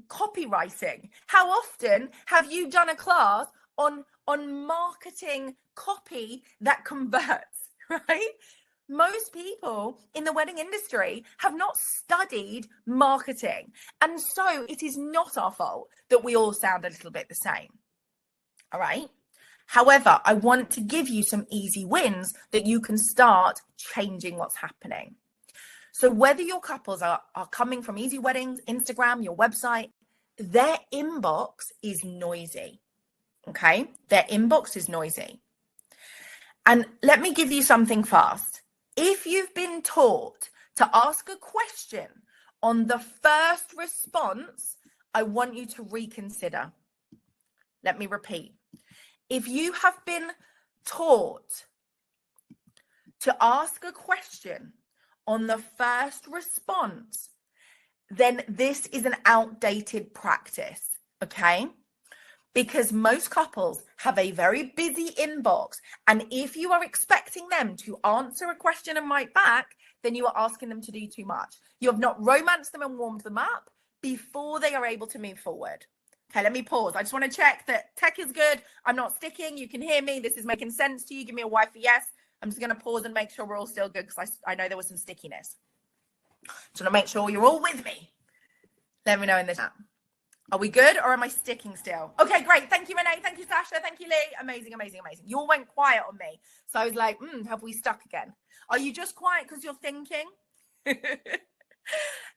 copywriting? How often have you done a class on marketing copy that converts, right? Most people in the wedding industry have not studied marketing. And so it is not our fault that we all sound a little bit the same. All right. However, I want to give you some easy wins that you can start changing what's happening. So whether your couples are coming from Easy Weddings, Instagram, your website, their inbox is noisy. Okay. Their inbox is noisy. And let me give you something fast. If you've been taught to ask a question on the first response, I want you to reconsider. Let me repeat. If you have been taught to ask a question on the first response, then this is an outdated practice, okay? Because most couples have a very busy inbox. And if you are expecting them to answer a question and write back, then you are asking them to do too much. You have not romanced them and warmed them up before they are able to move forward. Okay, let me pause. I just want to check that tech is good. I'm not sticking. You can hear me. This is making sense to you. Give me a Y for yes. I'm just going to pause and make sure we're all still good because I know there was some stickiness. Just want to make sure you're all with me. Let me know in the chat. Are we good or am I sticking still? Okay, great. Thank you, Renee. Thank you, Sasha. Thank you, Lee. Amazing, amazing, amazing. You all went quiet on me. So I was like, have we stuck again? Are you just quiet because you're thinking? Yay,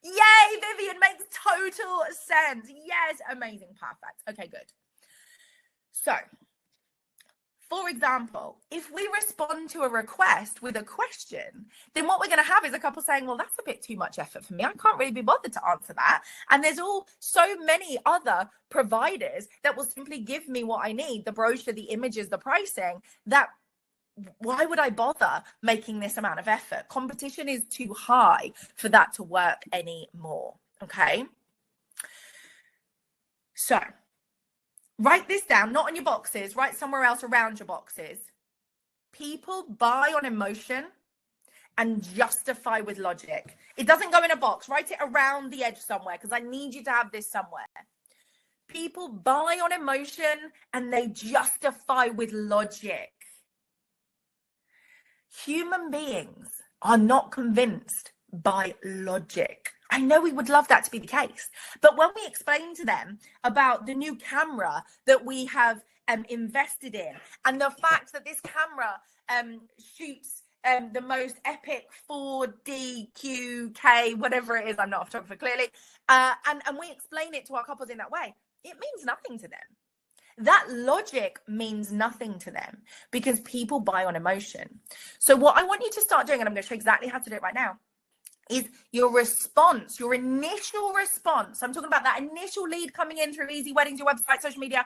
Vivian, makes total sense. Yes, amazing, perfect. Okay, good. So, for example, if we respond to a request with a question, then what we're going to have is a couple saying, well, that's a bit too much effort for me. I can't really be bothered to answer that. And there's so many other providers that will simply give me what I need, the brochure, the images, the pricing, that why would I bother making this amount of effort? Competition is too high for that to work anymore. Okay. So write this down, not on your boxes, write somewhere else around your boxes. People buy on emotion and justify with logic. It doesn't go in a box. Write it around the edge somewhere because I need you to have this somewhere. People buy on emotion and they justify with logic. Human beings are not convinced by logic. I know we would love that to be the case, but when we explain to them about the new camera that we have invested in and the fact that this camera shoots the most epic 4D, QK, whatever it is, I'm not a photographer clearly, and we explain it to our couples in that way, it means nothing to them. That logic means nothing to them because people buy on emotion. So what I want you to start doing, and I'm going to show you exactly how to do it right now, is your response, your initial response. I'm talking about that initial lead coming in through Easy Weddings, your website, social media.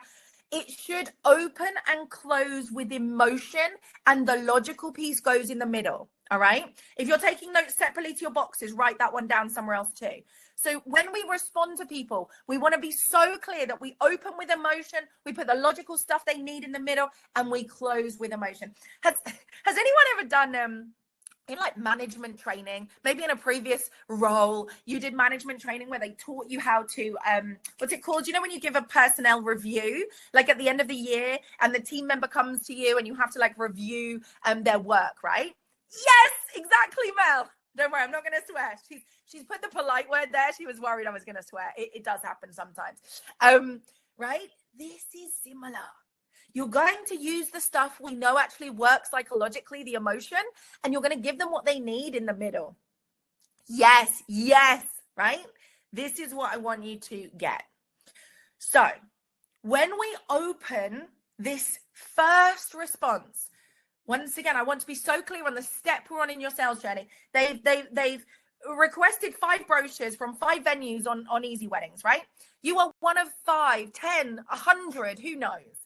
It should open and close with emotion, and the logical piece goes in the middle. All right. If you're taking notes separately to your boxes, write that one down somewhere else too. So when we respond to people, we want to be so clear that we open with emotion, we put the logical stuff they need in the middle, and we close with emotion. Has anyone ever done in like management training, maybe in a previous role, you did management training where they taught you how to, what's it called? You know, when you give a personnel review, like at the end of the year and the team member comes to you and you have to like review their work, right? Yes, exactly, Mel. Don't worry, I'm not going to swear. She's put the polite word there. She was worried I was going to swear. It does happen sometimes. Right? This is similar. You're going to use the stuff we know actually works psychologically, the emotion, and you're going to give them what they need in the middle. Yes, yes, right? This is what I want you to get. So when we open this first response, once again, I want to be so clear on the step we're on in your sales journey. They've requested 5 brochures from 5 venues on Easy Weddings, right? You are one of 5, 10, 100, who knows?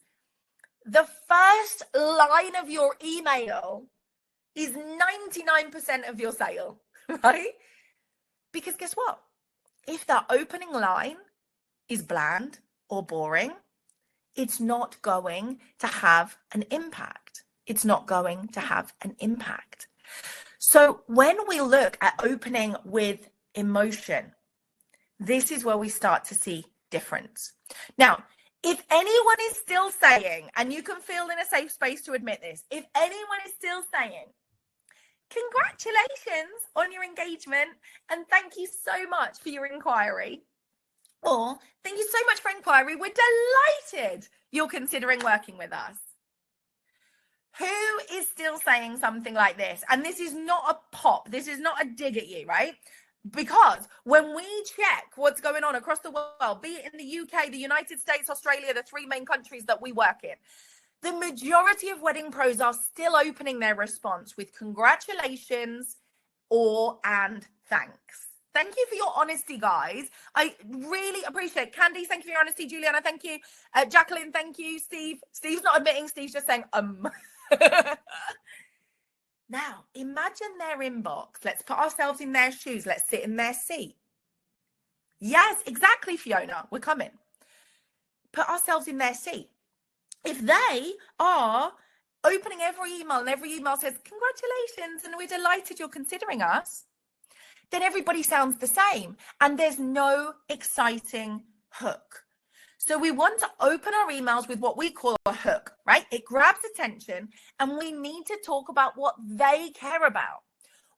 The first line of your email is 99% of your sale, right? Because guess what? If that opening line is bland or boring, it's not going to have an impact. It's not going to have an impact. So when we look at opening with emotion, this is where we start to see difference. Now, if anyone is still saying, and you can feel in a safe space to admit this, if anyone is still saying, congratulations on your engagement and thank you so much for your inquiry, or thank you so much for inquiry, we're delighted you're considering working with us. Who is still saying something like this? And this is not a pop, this is not a dig at you, right? Because when we check what's going on across the world, be it in the UK, the United States, Australia, the 3 main countries that we work in, the majority of wedding pros are still opening their response with congratulations or and thanks. Thank you for your honesty, guys. I really appreciate it. Candy, thank you for your honesty. Juliana, thank you. Jacqueline, thank you. Steve's not admitting. Steve's just saying, Now, imagine their inbox. Let's put ourselves in their shoes. Let's sit in their seat. Yes, exactly, Fiona. We're coming. Put ourselves in their seat. If they are opening every email and every email says, congratulations, and we're delighted you're considering us, then everybody sounds the same and there's no exciting hook. So we want to open our emails with what we call a hook, right? It grabs attention and we need to talk about what they care about.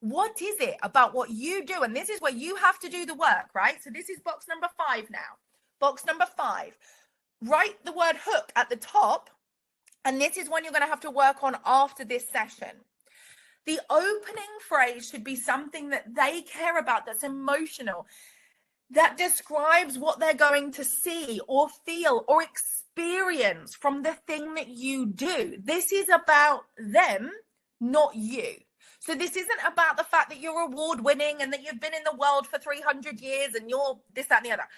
What is it about what you do? And this is where you have to do the work, right? So this is box number 5 now. Box number 5. Write the word hook at the top. And this is one you're going to have to work on after this session. The opening phrase should be something that they care about, that's emotional, that describes what they're going to see or feel or experience from the thing that you do. This is about them, not you. So this isn't about the fact that you're award winning and that you've been in the world for 300 years and you're this, that, and the other.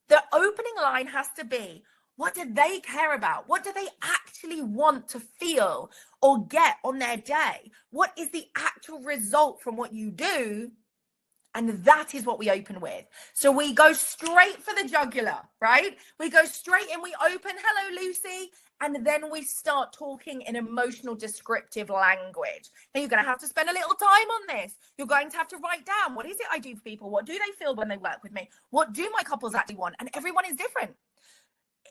The opening line has to be, what do they care about? What do they actually want to feel or get on their day? What is the actual result from what you do? And that is what we open with. So we go straight for the jugular, right? We go straight and we open, hello, Lucy. And then we start talking in emotional descriptive language. Now you're going to have to spend a little time on this. You're going to have to write down, what is it I do for people? What do they feel when they work with me? What do my couples actually want? And everyone is different.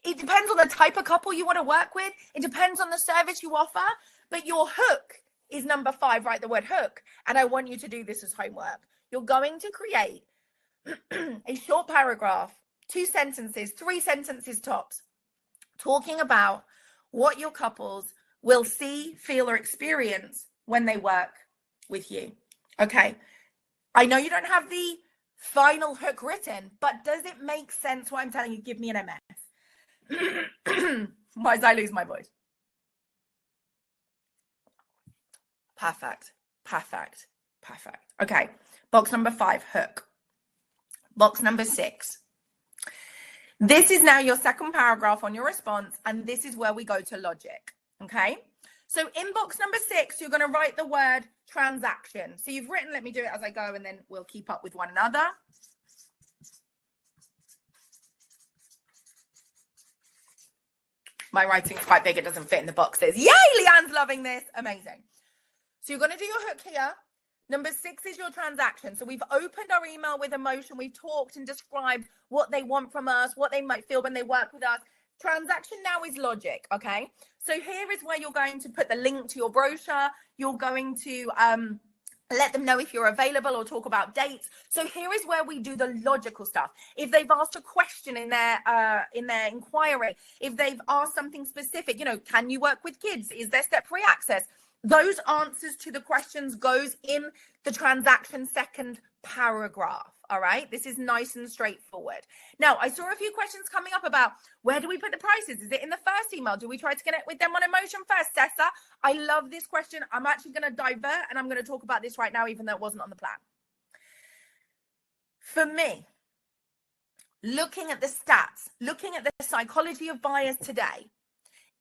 It depends on the type of couple you want to work with. It depends on the service you offer. But your hook is number 5, right? The word hook. And I want you to do this as homework. You're going to create a short paragraph, 2 sentences, 3 sentences tops, talking about what your couples will see, feel, or experience when they work with you. Okay. I know you don't have the final hook written, but does it make sense what I'm telling you? Give me an MS. Why did I lose my voice? Perfect. Okay. Box number 5, hook. Box number 6. This is now your second paragraph on your response, and this is where we go to logic. Okay. So in box number 6, you're going to write the word transaction. So you've written, let me do it as I go, and then we'll keep up with one another. My writing's quite big. It doesn't fit in the boxes. Yay, Leanne's loving this. Amazing. So you're going to do your hook here. Number 6 is your transaction. So we've opened our email with emotion. We've talked and described what they want from us, what they might feel when they work with us. Transaction now is logic, okay? So here is where you're going to put the link to your brochure. You're going to let them know if you're available or talk about dates. So here is where we do the logical stuff. If they've asked a question in their inquiry, if they've asked something specific, you know, can you work with kids? Is there step-free access? Those answers to the questions goes in the transaction second paragraph. All right, this is nice and straightforward. Now, I saw a few questions coming up about where do we put the prices? Is it in the first email? Do we try to connect with them on emotion first? Sessa, I love this question. I'm actually going to divert and I'm going to talk about this right now, even though it wasn't on the plan. For me, looking at the stats, looking at the psychology of buyers today,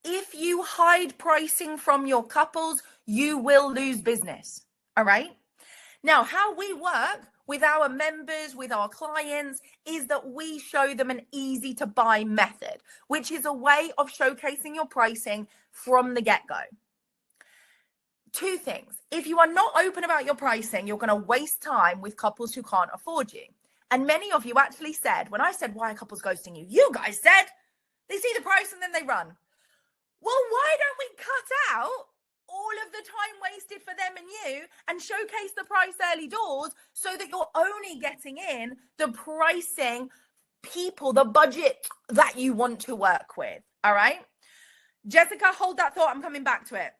if you hide pricing from your couples, you will lose business. All right. Now, how we work with our members, with our clients, is that we show them an easy to buy method, which is a way of showcasing your pricing from the get-go. Two things. If you are not open about your pricing, you're going to waste time with couples who can't afford you. And many of you actually said, when I said, why are couples ghosting you? You guys said they see the price and then they run. Well, why don't we cut out all of the time wasted for them and you and showcase the price early doors so that you're only getting in the pricing people, the budget that you want to work with. All right. Jessica, hold that thought. I'm coming back to it.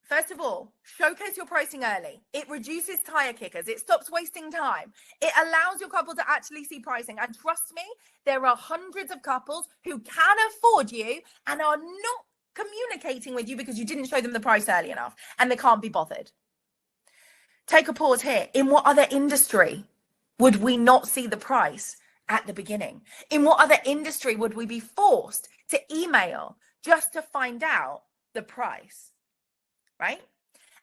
First of all, showcase your pricing early. It reduces tire kickers. It stops wasting time. It allows your couple to actually see pricing. And trust me, there are hundreds of couples who can afford you and are not communicating with you because you didn't show them the price early enough and they can't be bothered. Take a pause here. In what other industry would we not see the price at the beginning? In what other industry would we be forced to email just to find out the price? Right?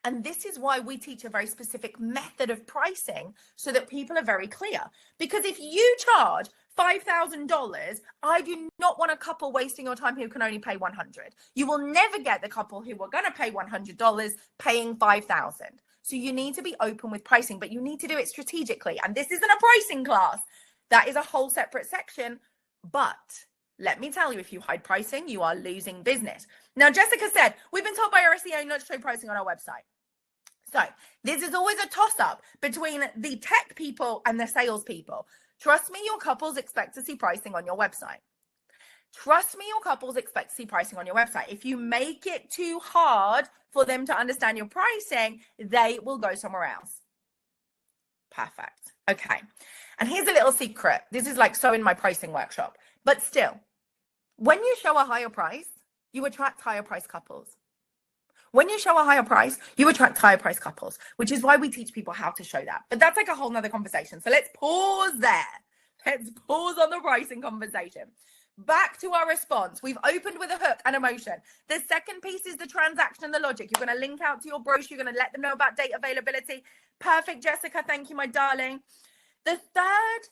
And this is why we teach a very specific method of pricing so that people are very clear. Because if you charge $5,000, I do not want a couple wasting your time who can only pay $100. You will never get the couple who are going to pay $100 paying $5,000. So you need to be open with pricing, but you need to do it strategically. And this isn't a pricing class. That is a whole separate section. But let me tell you, if you hide pricing, you are losing business. Now, Jessica said, we've been told by our SEO not to show pricing on our website. So this is always a toss-up between the tech people and the sales people. Trust me, your couples expect to see pricing on your website. Trust me, your couples expect to see pricing on your website. If you make it too hard for them to understand your pricing, they will go somewhere else. Perfect. Okay. And here's a little secret. This is like so in my pricing workshop, but still, when you show a higher price, you attract higher price couples. When you show a higher price, you attract higher price couples, which is why we teach people how to show that. But that's like a whole nother conversation. So let's pause there. Let's pause on the pricing conversation. Back to our response. We've opened with a hook and emotion. The second piece is the transaction and the logic. You're going to link out to your brochure. You're going to let them know about date availability. Perfect, Jessica. Thank you, my darling. The third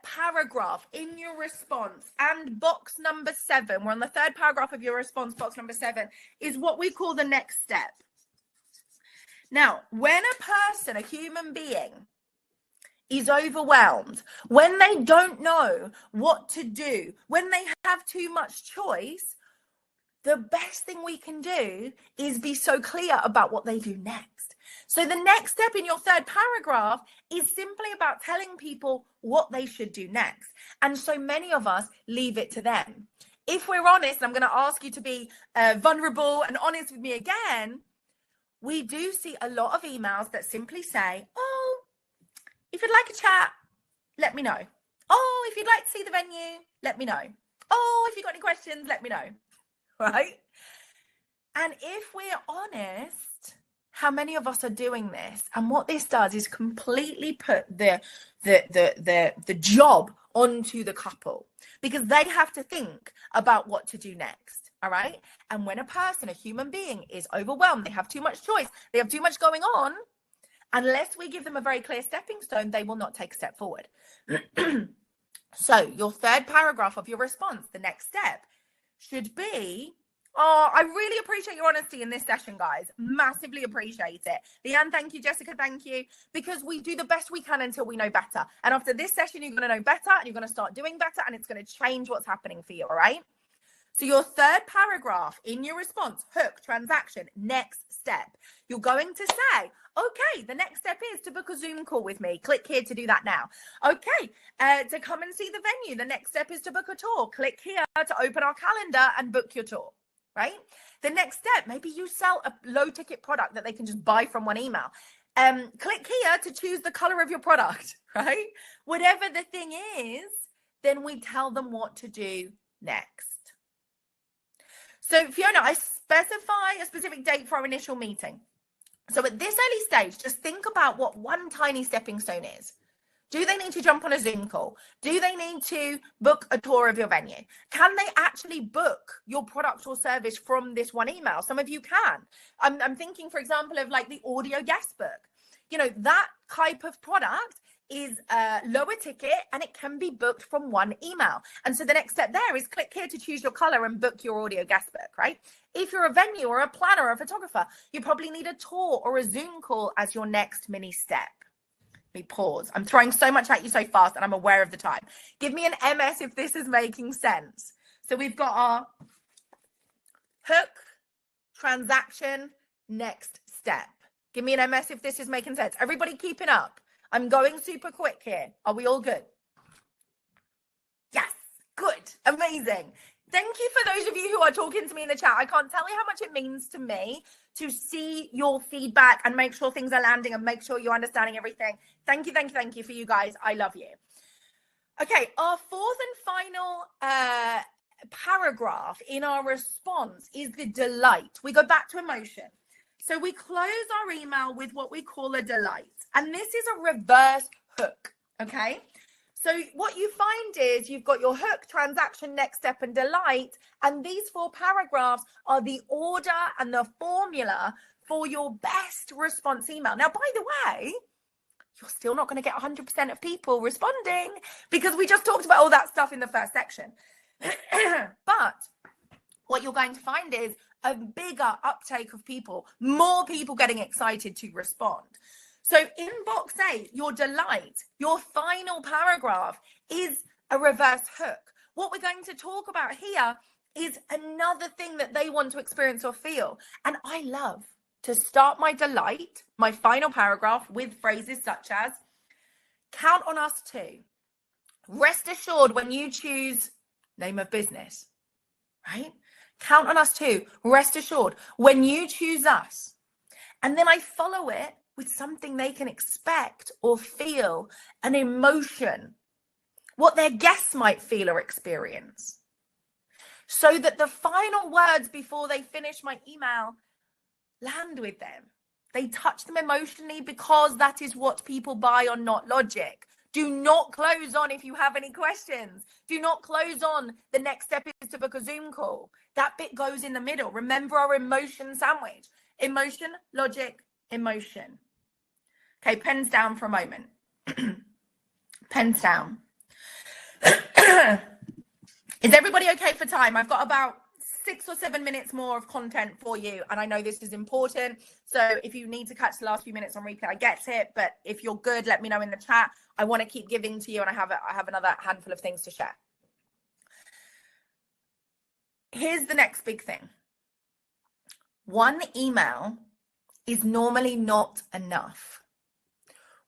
paragraph in your response and box number 7, we're on the third paragraph of your response, box number 7, is what we call the next step. Now, when a person, a human being, is overwhelmed, when they don't know what to do, when they have too much choice, the best thing we can do is be so clear about what they do next. So the next step in your third paragraph is simply about telling people what they should do next. And so many of us leave it to them. If we're honest, and I'm going to ask you to be vulnerable and honest with me again, we do see a lot of emails that simply say, oh, if you'd like a chat, let me know. Oh, if you'd like to see the venue, let me know. Oh, if you've got any questions, let me know. Right? And if we're honest, how many of us are doing this? And what this does is completely put the job onto the couple, because they have to think about what to do next. All right. And when a person, a human being, is overwhelmed, they have too much choice, they have too much going on, unless we give them a very clear stepping stone, they will not take a step forward. So your third paragraph of your response, the next step, should be, oh, I really appreciate your honesty in this session, guys. Massively appreciate it. Leanne, thank you. Jessica, thank you. Because we do the best we can until we know better. And after this session, you're going to know better and you're going to start doing better and it's going to change what's happening for you, all right? So your third paragraph in your response, hook, transaction, next step. You're going to say, okay, the next step is to book a Zoom call with me. Click here to do that now. Okay, to come and see the venue. The next step is to book a tour. Click here to open our calendar and book your tour. right? The next step, maybe you sell a low ticket product that they can just buy from one email. Click here to choose the color of your product, right? Whatever the thing is, then we tell them what to do next. So Fiona, I specify a specific date for our initial meeting. So at this early stage, just think about what one tiny stepping stone is. Do they need to jump on a Zoom call? Do they need to book a tour of your venue? Can they actually book your product or service from this one email? Some of you can. I'm thinking, for example, of like the audio guest book. You know, that type of product is lower ticket and it can be booked from one email. And so the next step there is click here to choose your color and book your audio guest book, right? If you're a venue or a planner or a photographer, you probably need a tour or a Zoom call as your next mini step. Me pause. I'm throwing so much at you so fast and I'm aware of the time. Give me an MS if this is making sense. So we've got our hook, transaction, next step. Give me an MS if this is making sense. Everybody keeping up? I'm going super quick here. Are we all good? Yes, good, amazing. Thank you for those of you who are talking to me in the chat. I can't tell you how much it means to me to see your feedback and make sure things are landing and make sure you're understanding everything. Thank you, thank you, thank you for you guys. I love you. Okay, our fourth and final paragraph in our response is the delight. We go back to emotion. So we close our email with what we call a delight. And this is a reverse hook, okay? So what you find is you've got your hook, transaction, next step, and delight. And these 4 paragraphs are the order and the formula for your best response email. Now, by the way, you're still not going to get 100% of people responding because we just talked about all that stuff in the first section. But what you're going to find is a bigger uptake of people, more people getting excited to respond. So in box 8, your delight, your final paragraph is a reverse hook. What we're going to talk about here is another thing that they want to experience or feel. And I love to start my delight, my final paragraph, with phrases such as, count on us too. Rest assured when you choose name of business, right? Count on us too. Rest assured when you choose us. And then I follow it with something they can expect or feel, an emotion, what their guests might feel or experience. So that the final words before they finish my email land with them. They touch them emotionally because that is what people buy on Not Logic. Do not close on if you have any questions. Do not close on the next step is to book a Zoom call. That bit goes in the middle. Remember our emotion sandwich. Emotion, logic, emotion. Okay, pens down for a moment. Pens down. Is everybody okay for time? I've got about 6 or 7 minutes more of content for you, and I know this is important. So if you need to catch the last few minutes on replay, I get it. But if you're good, let me know in the chat. I want to keep giving to you, and I have another handful of things to share. Here's the next big thing. One email is normally not enough.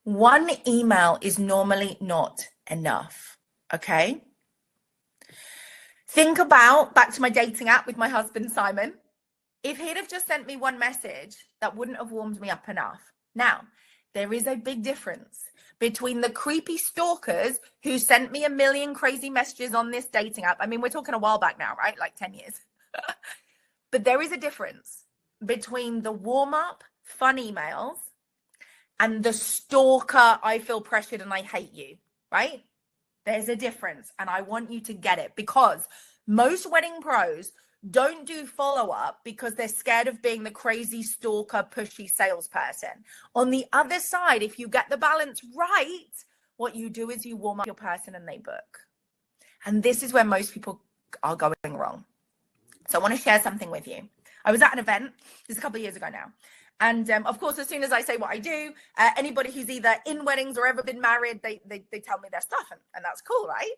One email is normally not enough. Okay? Think about back to my dating app with my husband, Simon. If he'd have just sent me one message, that wouldn't have warmed me up enough. Now, there is a big difference between the creepy stalkers who sent me a million crazy messages on this dating app. I mean, we're talking a while back now, right? Like 10 years. But there is a difference between the warm-up fun emails and the stalker, I feel pressured and I hate you, right? There's a difference, and I want you to get it, because most wedding pros don't do follow-up because they're scared of being the crazy stalker, pushy salesperson. On the other side, if you get the balance right, what you do is you warm up your person and they book. And this is where most people are going wrong. So I want to share something with you. I was at an event, this is a couple of years ago now. And of course, as soon as I say what I do, anybody who's either in weddings or ever been married, they tell me their stuff. And that's cool, right?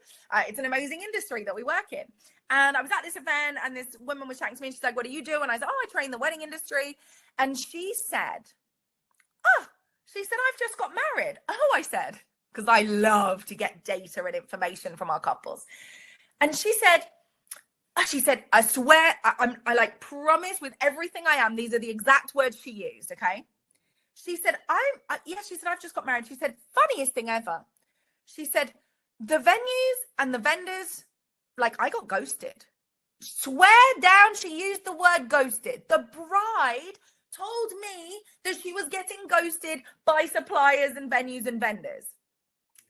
It's an amazing industry that we work in. And I was at this event and this woman was chatting to me. And she's like, what do you do? And I said, oh, I train the wedding industry. And she said, I've just got married. Oh, I said, because I love to get data and information from our couples. And she said, She said, I swear, I like promise with everything I am. These are the exact words she used. Okay. She said, she said, I've just got married. She said, funniest thing ever. She said, the venues and the vendors, like, I got ghosted. Swear down, she used the word ghosted. The bride told me that she was getting ghosted by suppliers and venues and vendors.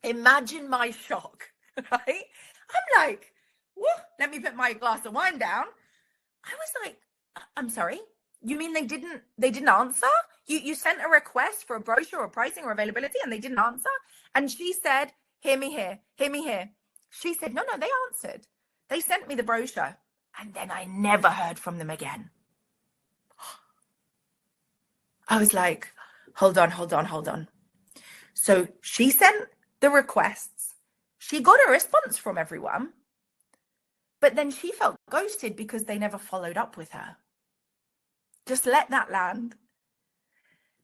Imagine my shock, right? I'm like, what? Let me put my glass of wine down. I was like, I'm sorry, you mean they didn't answer? You sent a request for a brochure or pricing or availability and they didn't answer? And she said, hear me here. She said, no, they answered. They sent me the brochure and then I never heard from them again. I was like, hold on. So she sent the requests. She got a response from everyone, but then she felt ghosted because they never followed up with her. Just let that land.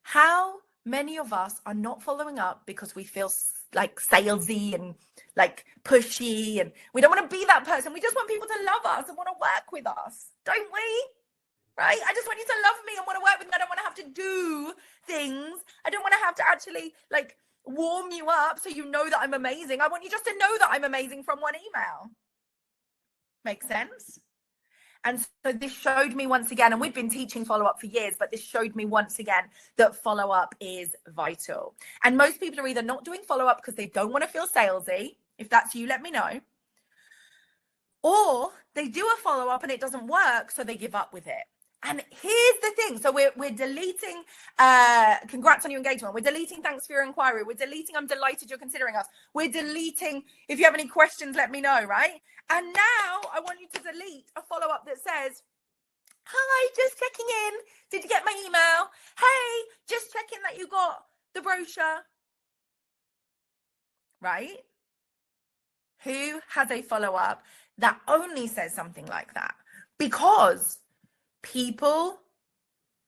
How many of us are not following up because we feel like salesy and like pushy, and we don't want to be that person. We just want people to love us and want to work with us, don't we? Right? I just want you to love me and want to work with me. I don't want to have to do things. I don't want to have to actually like warm you up so you know that I'm amazing. I want you just to know that I'm amazing from one email. Make sense? And so this showed me once again, and we've been teaching follow-up for years, but this showed me once again that follow-up is vital. And most people are either not doing follow-up because they don't want to feel salesy. If that's you, let me know. Or they do a follow-up and it doesn't work, so they give up with it. And here's the thing. So we're deleting, congrats on your engagement. We're deleting, thanks for your inquiry. We're deleting, I'm delighted you're considering us. We're deleting, if you have any questions, let me know, right? And now I want you to delete a follow-up that says, hi, just checking in. Did you get my email? Hey, just checking that you got the brochure. Right? Who has a follow-up that only says something like that? Because people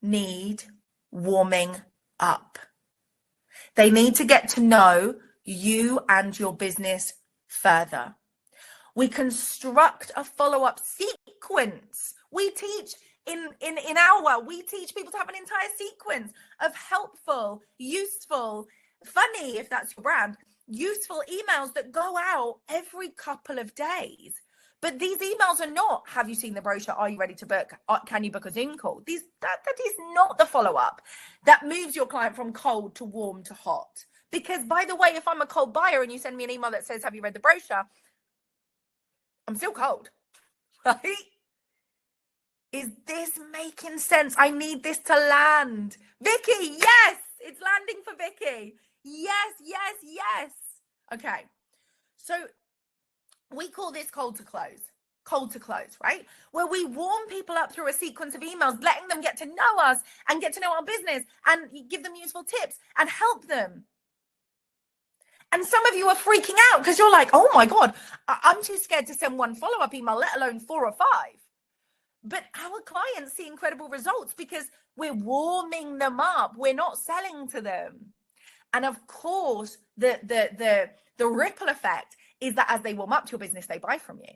need warming up. They need to get to know you and your business further. We construct a follow-up sequence. We teach we teach people to have an entire sequence of helpful, useful, funny, if that's your brand, useful emails that go out every couple of days. But these emails are not, have you seen the brochure? Are you ready to book? Can you book a Zoom call? That is not the follow-up that moves your client from cold to warm to hot. Because by the way, if I'm a cold buyer and you send me an email that says, have you read the brochure? I'm still cold, right? Is this making sense? I need this to land. Vicky, yes, it's landing for Vicky. Yes. Okay, so we call this cold to close, right? Where we warm people up through a sequence of emails, letting them get to know us and get to know our business and give them useful tips and help them. And some of you are freaking out because you're like, oh my God, I'm too scared to send one follow-up email, let alone 4 or 5. But our clients see incredible results because we're warming them up. We're not selling to them. And of course, the ripple effect is that as they warm up to your business, they buy from you.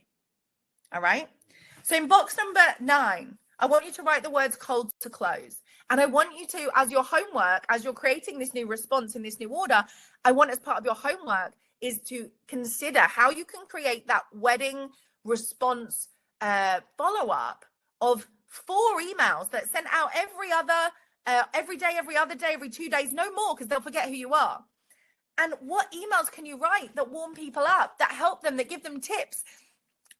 All right. So in box number 9, I want you to write the words cold to close. And I want you to, as your homework, as you're creating this new response in this new order, I want as part of your homework is to consider how you can create that wedding response follow-up of 4 emails that sent out every day, every other day, every 2 days, no more, because they'll forget who you are. And what emails can you write that warm people up, that help them, that give them tips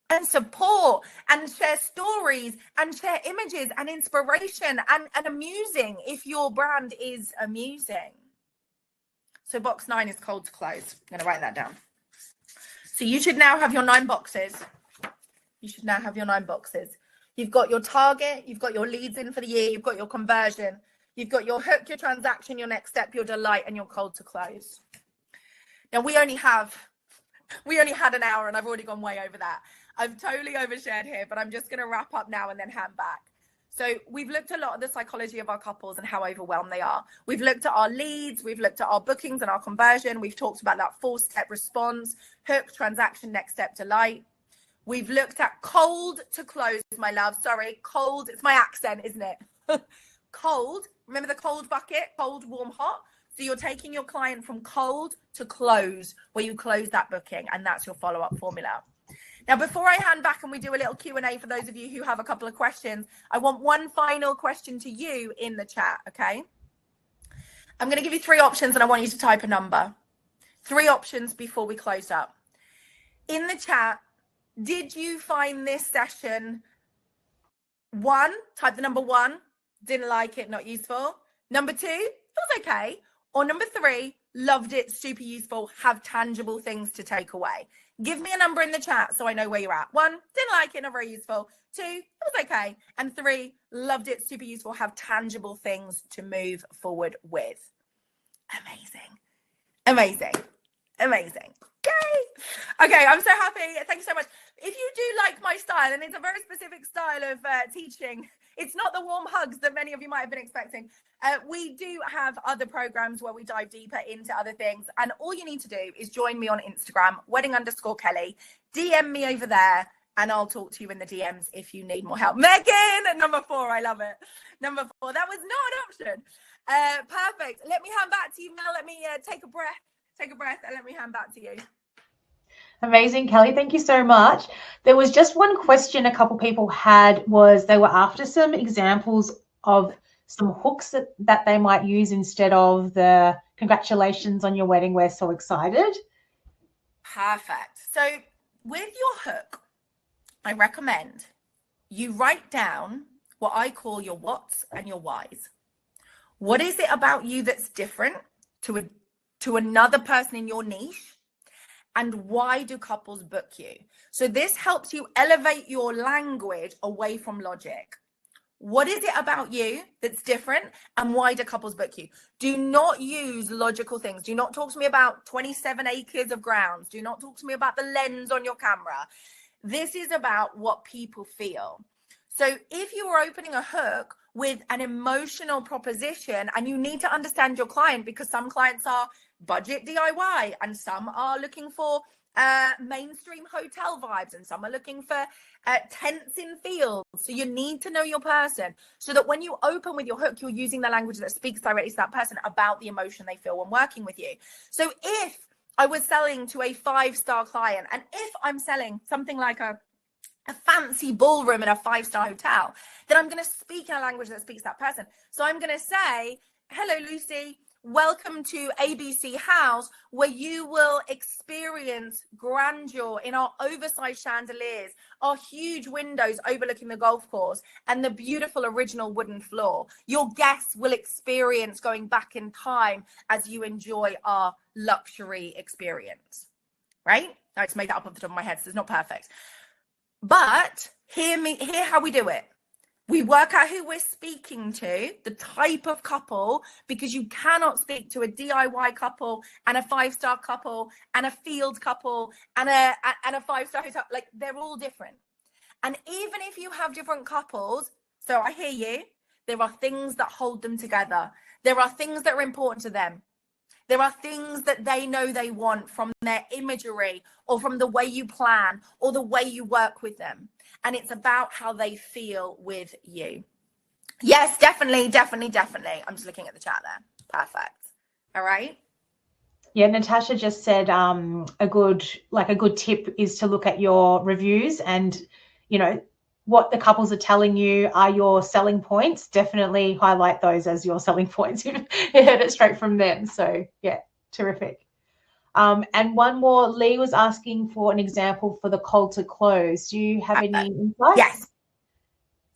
and support and share stories and share images and inspiration and amusing if your brand is amusing? So box 9 is cold to close. I'm going to write that down. So you should now have your 9 boxes. You've got your target, you've got your leads in for the year, you've got your conversion, you've got your hook, your transaction, your next step, your delight, and your cold to close. Now we only had an hour and I've already gone way over that. I've totally overshared here, but I'm just going to wrap up now and then hand back. So we've looked a lot at the psychology of our couples and how overwhelmed they are. We've looked at our leads, we've looked at our bookings and our conversion. We've talked about that 4-step response, hook, transaction, next step, delight. We've looked at cold to close, my love. Sorry, cold. It's my accent, isn't it? Cold. Remember the cold bucket? Cold, warm, hot. So you're taking your client from cold to close, where you close that booking, and that's your follow-up formula. Now, before I hand back and we do a little Q&A for those of you who have a couple of questions, I want one final question to you in the chat, okay? I'm going to give you 3 options and I want you to type a number. 3 options before we close up. In the chat, did you find this session 1, type the number 1, didn't like it, not useful. Number 2, it was okay. Or number 3, loved it, super useful, have tangible things to take away. Give me a number in the chat so I know where you're at. 1, didn't like it, not very useful. 2, it was okay. And 3, loved it, super useful, have tangible things to move forward with. Amazing. Amazing. Amazing. Yay. Okay, I'm so happy. Thank you so much. If you do like my style, and it's a very specific style of teaching, it's not the warm hugs that many of you might have been expecting. We do have other programs where we dive deeper into other things. And all you need to do is join me on Instagram, wedding_Kelly. DM me over there and I'll talk to you in the DMs if you need more help. Megan, number 4, I love it. Number 4, that was not an option. Perfect. Let me hand back to you, Mel. Let me take a breath and let me hand back to you. Amazing, Kelly. Thank you so much. There was just one question a couple people had, was they were after some examples of some hooks that they might use instead of the congratulations on your wedding, we're so excited. Perfect. So with your hook, I recommend you write down what I call your whats and your whys. What is it about you that's different to another person in your niche? And why do couples book you? So this helps you elevate your language away from logic. What is it about you that's different? And why do couples book you? Do not use logical things. Do not talk to me about 27 acres of grounds. Do not talk to me about the lens on your camera. This is about what people feel. So if you are opening a hook with an emotional proposition, and you need to understand your client, because some clients are budget DIY and some are looking for mainstream hotel vibes and some are looking for tents in fields. So you need to know your person so that when you open with your hook, you're using the language that speaks directly to that person about the emotion they feel when working with you. So if I was selling to a 5-star client, and if I'm selling something like a fancy ballroom in a 5-star hotel, then I'm going to speak in a language that speaks to that person. So I'm going to say, hello, Lucy. Welcome to ABC House, where you will experience grandeur in our oversized chandeliers, our huge windows overlooking the golf course, and the beautiful original wooden floor. Your guests will experience going back in time as you enjoy our luxury experience. Right? I just made that up off the top of my head, so it's not perfect. But hear how we do it. We work out who we're speaking to, the type of couple, because you cannot speak to a DIY couple and a 5-star couple and a field couple and a 5-star hotel. Like, they're all different. And even if you have different couples, so I hear you, there are things that hold them together. There are things that are important to them. There are things that they know they want from their imagery or from the way you plan or the way you work with them. And it's about how they feel with you. Yes, definitely. I'm just looking at the chat there. Perfect. All right. Yeah, Natasha just said a good tip is to look at your reviews and, you know, what the couples are telling you are your selling points. Definitely highlight those as your selling points. You heard it straight from them. So, yeah, terrific. And one more, Lee was asking for an example for the cold to close. Do you have any insights? Yes.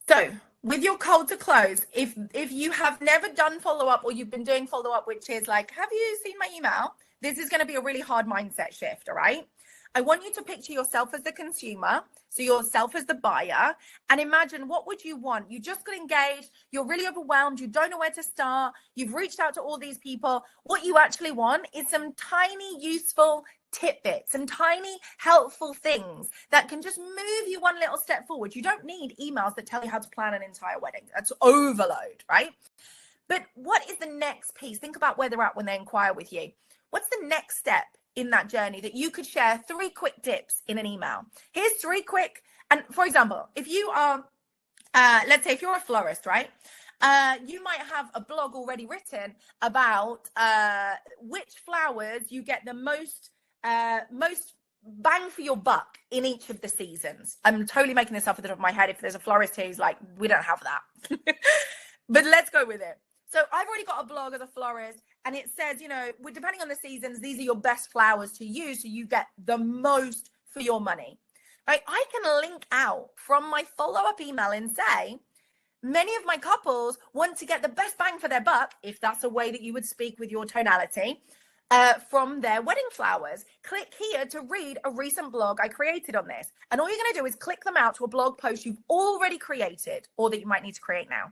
So with your cold to close, if you have never done follow-up or you've been doing follow-up, which is like, have you seen my email? This is going to be a really hard mindset shift, all right? I want you to picture yourself as the consumer, so yourself as the buyer, and imagine, what would you want? You just got engaged, you're really overwhelmed, you don't know where to start, you've reached out to all these people. What you actually want is some tiny useful tidbits, some tiny helpful things that can just move you one little step forward. You don't need emails that tell you how to plan an entire wedding. That's overload, right? But what is the next piece? Think about where they're at when they inquire with you. What's the next step in that journey that you could share 3 quick tips in an email. Here's 3 quick, and for example, if you are, let's say if you're a florist, right? You might have a blog already written about which flowers you get the most bang for your buck in each of the seasons. I'm totally making this up at the top of my head. If there's a florist who's like, we don't have that. But let's go with it. So I've already got a blog as a florist, and it says, you know, depending on the seasons, these are your best flowers to use so you get the most for your money. Right? I can link out from my follow-up email and say, many of my couples want to get the best bang for their buck, if that's a way that you would speak with your tonality, from their wedding flowers. Click here to read a recent blog I created on this. And all you're going to do is click them out to a blog post you've already created or that you might need to create now.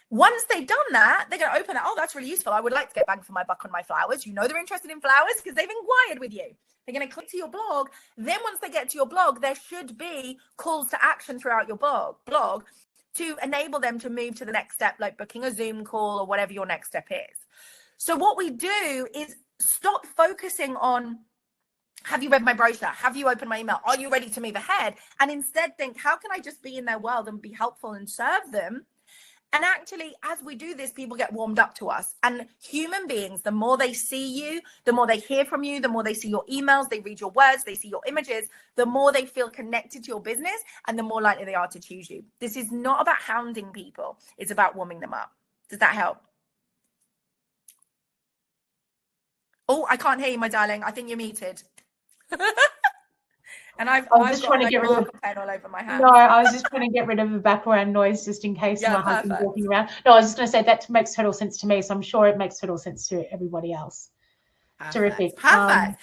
Once they've done that, they're going to open that. Oh, that's really useful. I would like to get bang for my buck on my flowers. You know they're interested in flowers because they've inquired with you. They're going to click to your blog. Then once they get to your blog, there should be calls to action throughout your blog to enable them to move to the next step, like booking a Zoom call or whatever your next step is. So what we do is stop focusing on, have you read my brochure? Have you opened my email? Are you ready to move ahead? And instead think, how can I just be in their world and be helpful and serve them? And actually, as we do this, people get warmed up to us. And human beings, the more they see you, the more they hear from you, the more they see your emails, they read your words, they see your images, the more they feel connected to your business, and the more likely they are to choose you. This is not about hounding people. It's about warming them up. Does that help? Oh, I can't hear you, my darling. I think you're muted. And I've just got trying to get rid of pen all over my hand. No, I was just trying to get rid of the background noise just in case my husband's walking around. No, I was just going to say that makes total sense to me, so I'm sure it makes total sense to everybody else. Perfect. Terrific. Perfect.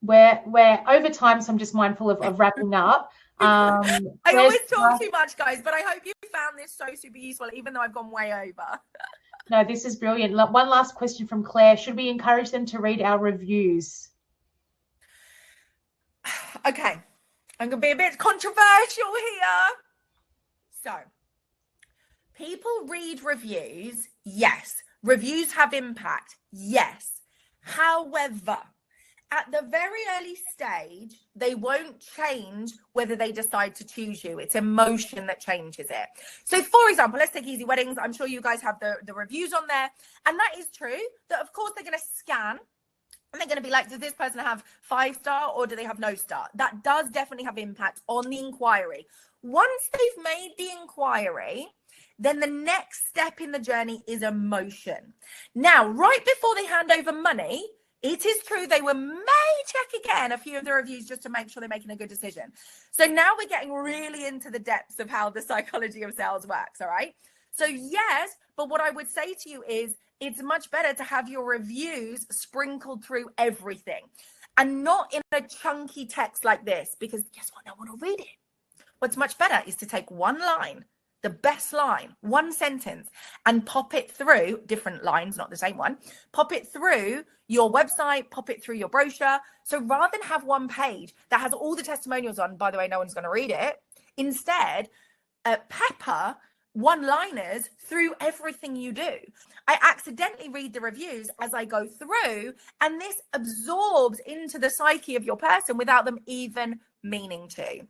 We're over time, so I'm just mindful of wrapping up. I always talk too much, guys, but I hope you found this so super useful, even though I've gone way over. No, this is brilliant. One last question from Claire. Should we encourage them to read our reviews? Okay, I'm going to be a bit controversial here. So, people read reviews. Yes. Reviews have impact. Yes. However, at the very early stage, they won't change whether they decide to choose you. It's emotion that changes it. So, for example, let's take Easy Weddings. I'm sure you guys have the reviews on there. And that is true that, of course, they're going to scan. And they're going to be like, does this person have 5-star or do they have no star? That does definitely have impact on the inquiry. Once they've made the inquiry, then the next step in the journey is emotion. Now, right before they hand over money, it is true they may check again a few of the reviews just to make sure they're making a good decision. So now we're getting really into the depths of how the psychology of sales works, all right? So yes, but what I would say to you is, it's much better to have your reviews sprinkled through everything and not in a chunky text like this, because guess what? No one will read it. What's much better is to take one line, the best line, one sentence, and pop it through different lines, not the same one, pop it through your website, pop it through your brochure. So rather than have one page that has all the testimonials on, by the way, no one's going to read it. Instead, pepper one-liners through everything you do. I accidentally read the reviews as I go through, and this absorbs into the psyche of your person without them even meaning to.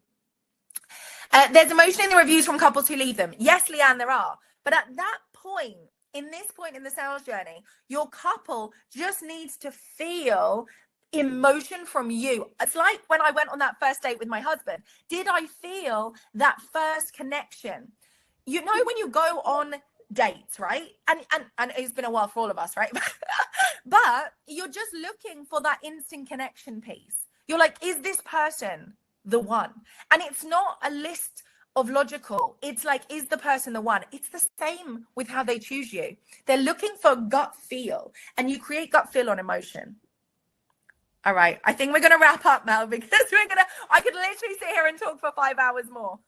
There's emotion in the reviews from couples who leave them. Yes, Leanne, there are. But at that point, in this point in the sales journey, your couple just needs to feel emotion from you. It's like when I went on that first date with my husband. Did I feel that first connection? You know, when you go on dates, right? And it's been a while for all of us, right? But you're just looking for that instant connection piece. You're like, is this person the one? And it's not a list of logical. It's like, is the person the one? It's the same with how they choose you. They're looking for gut feel, and you create gut feel on emotion. All right. I think we're going to wrap up, Mel, because I could literally sit here and talk for 5 hours more.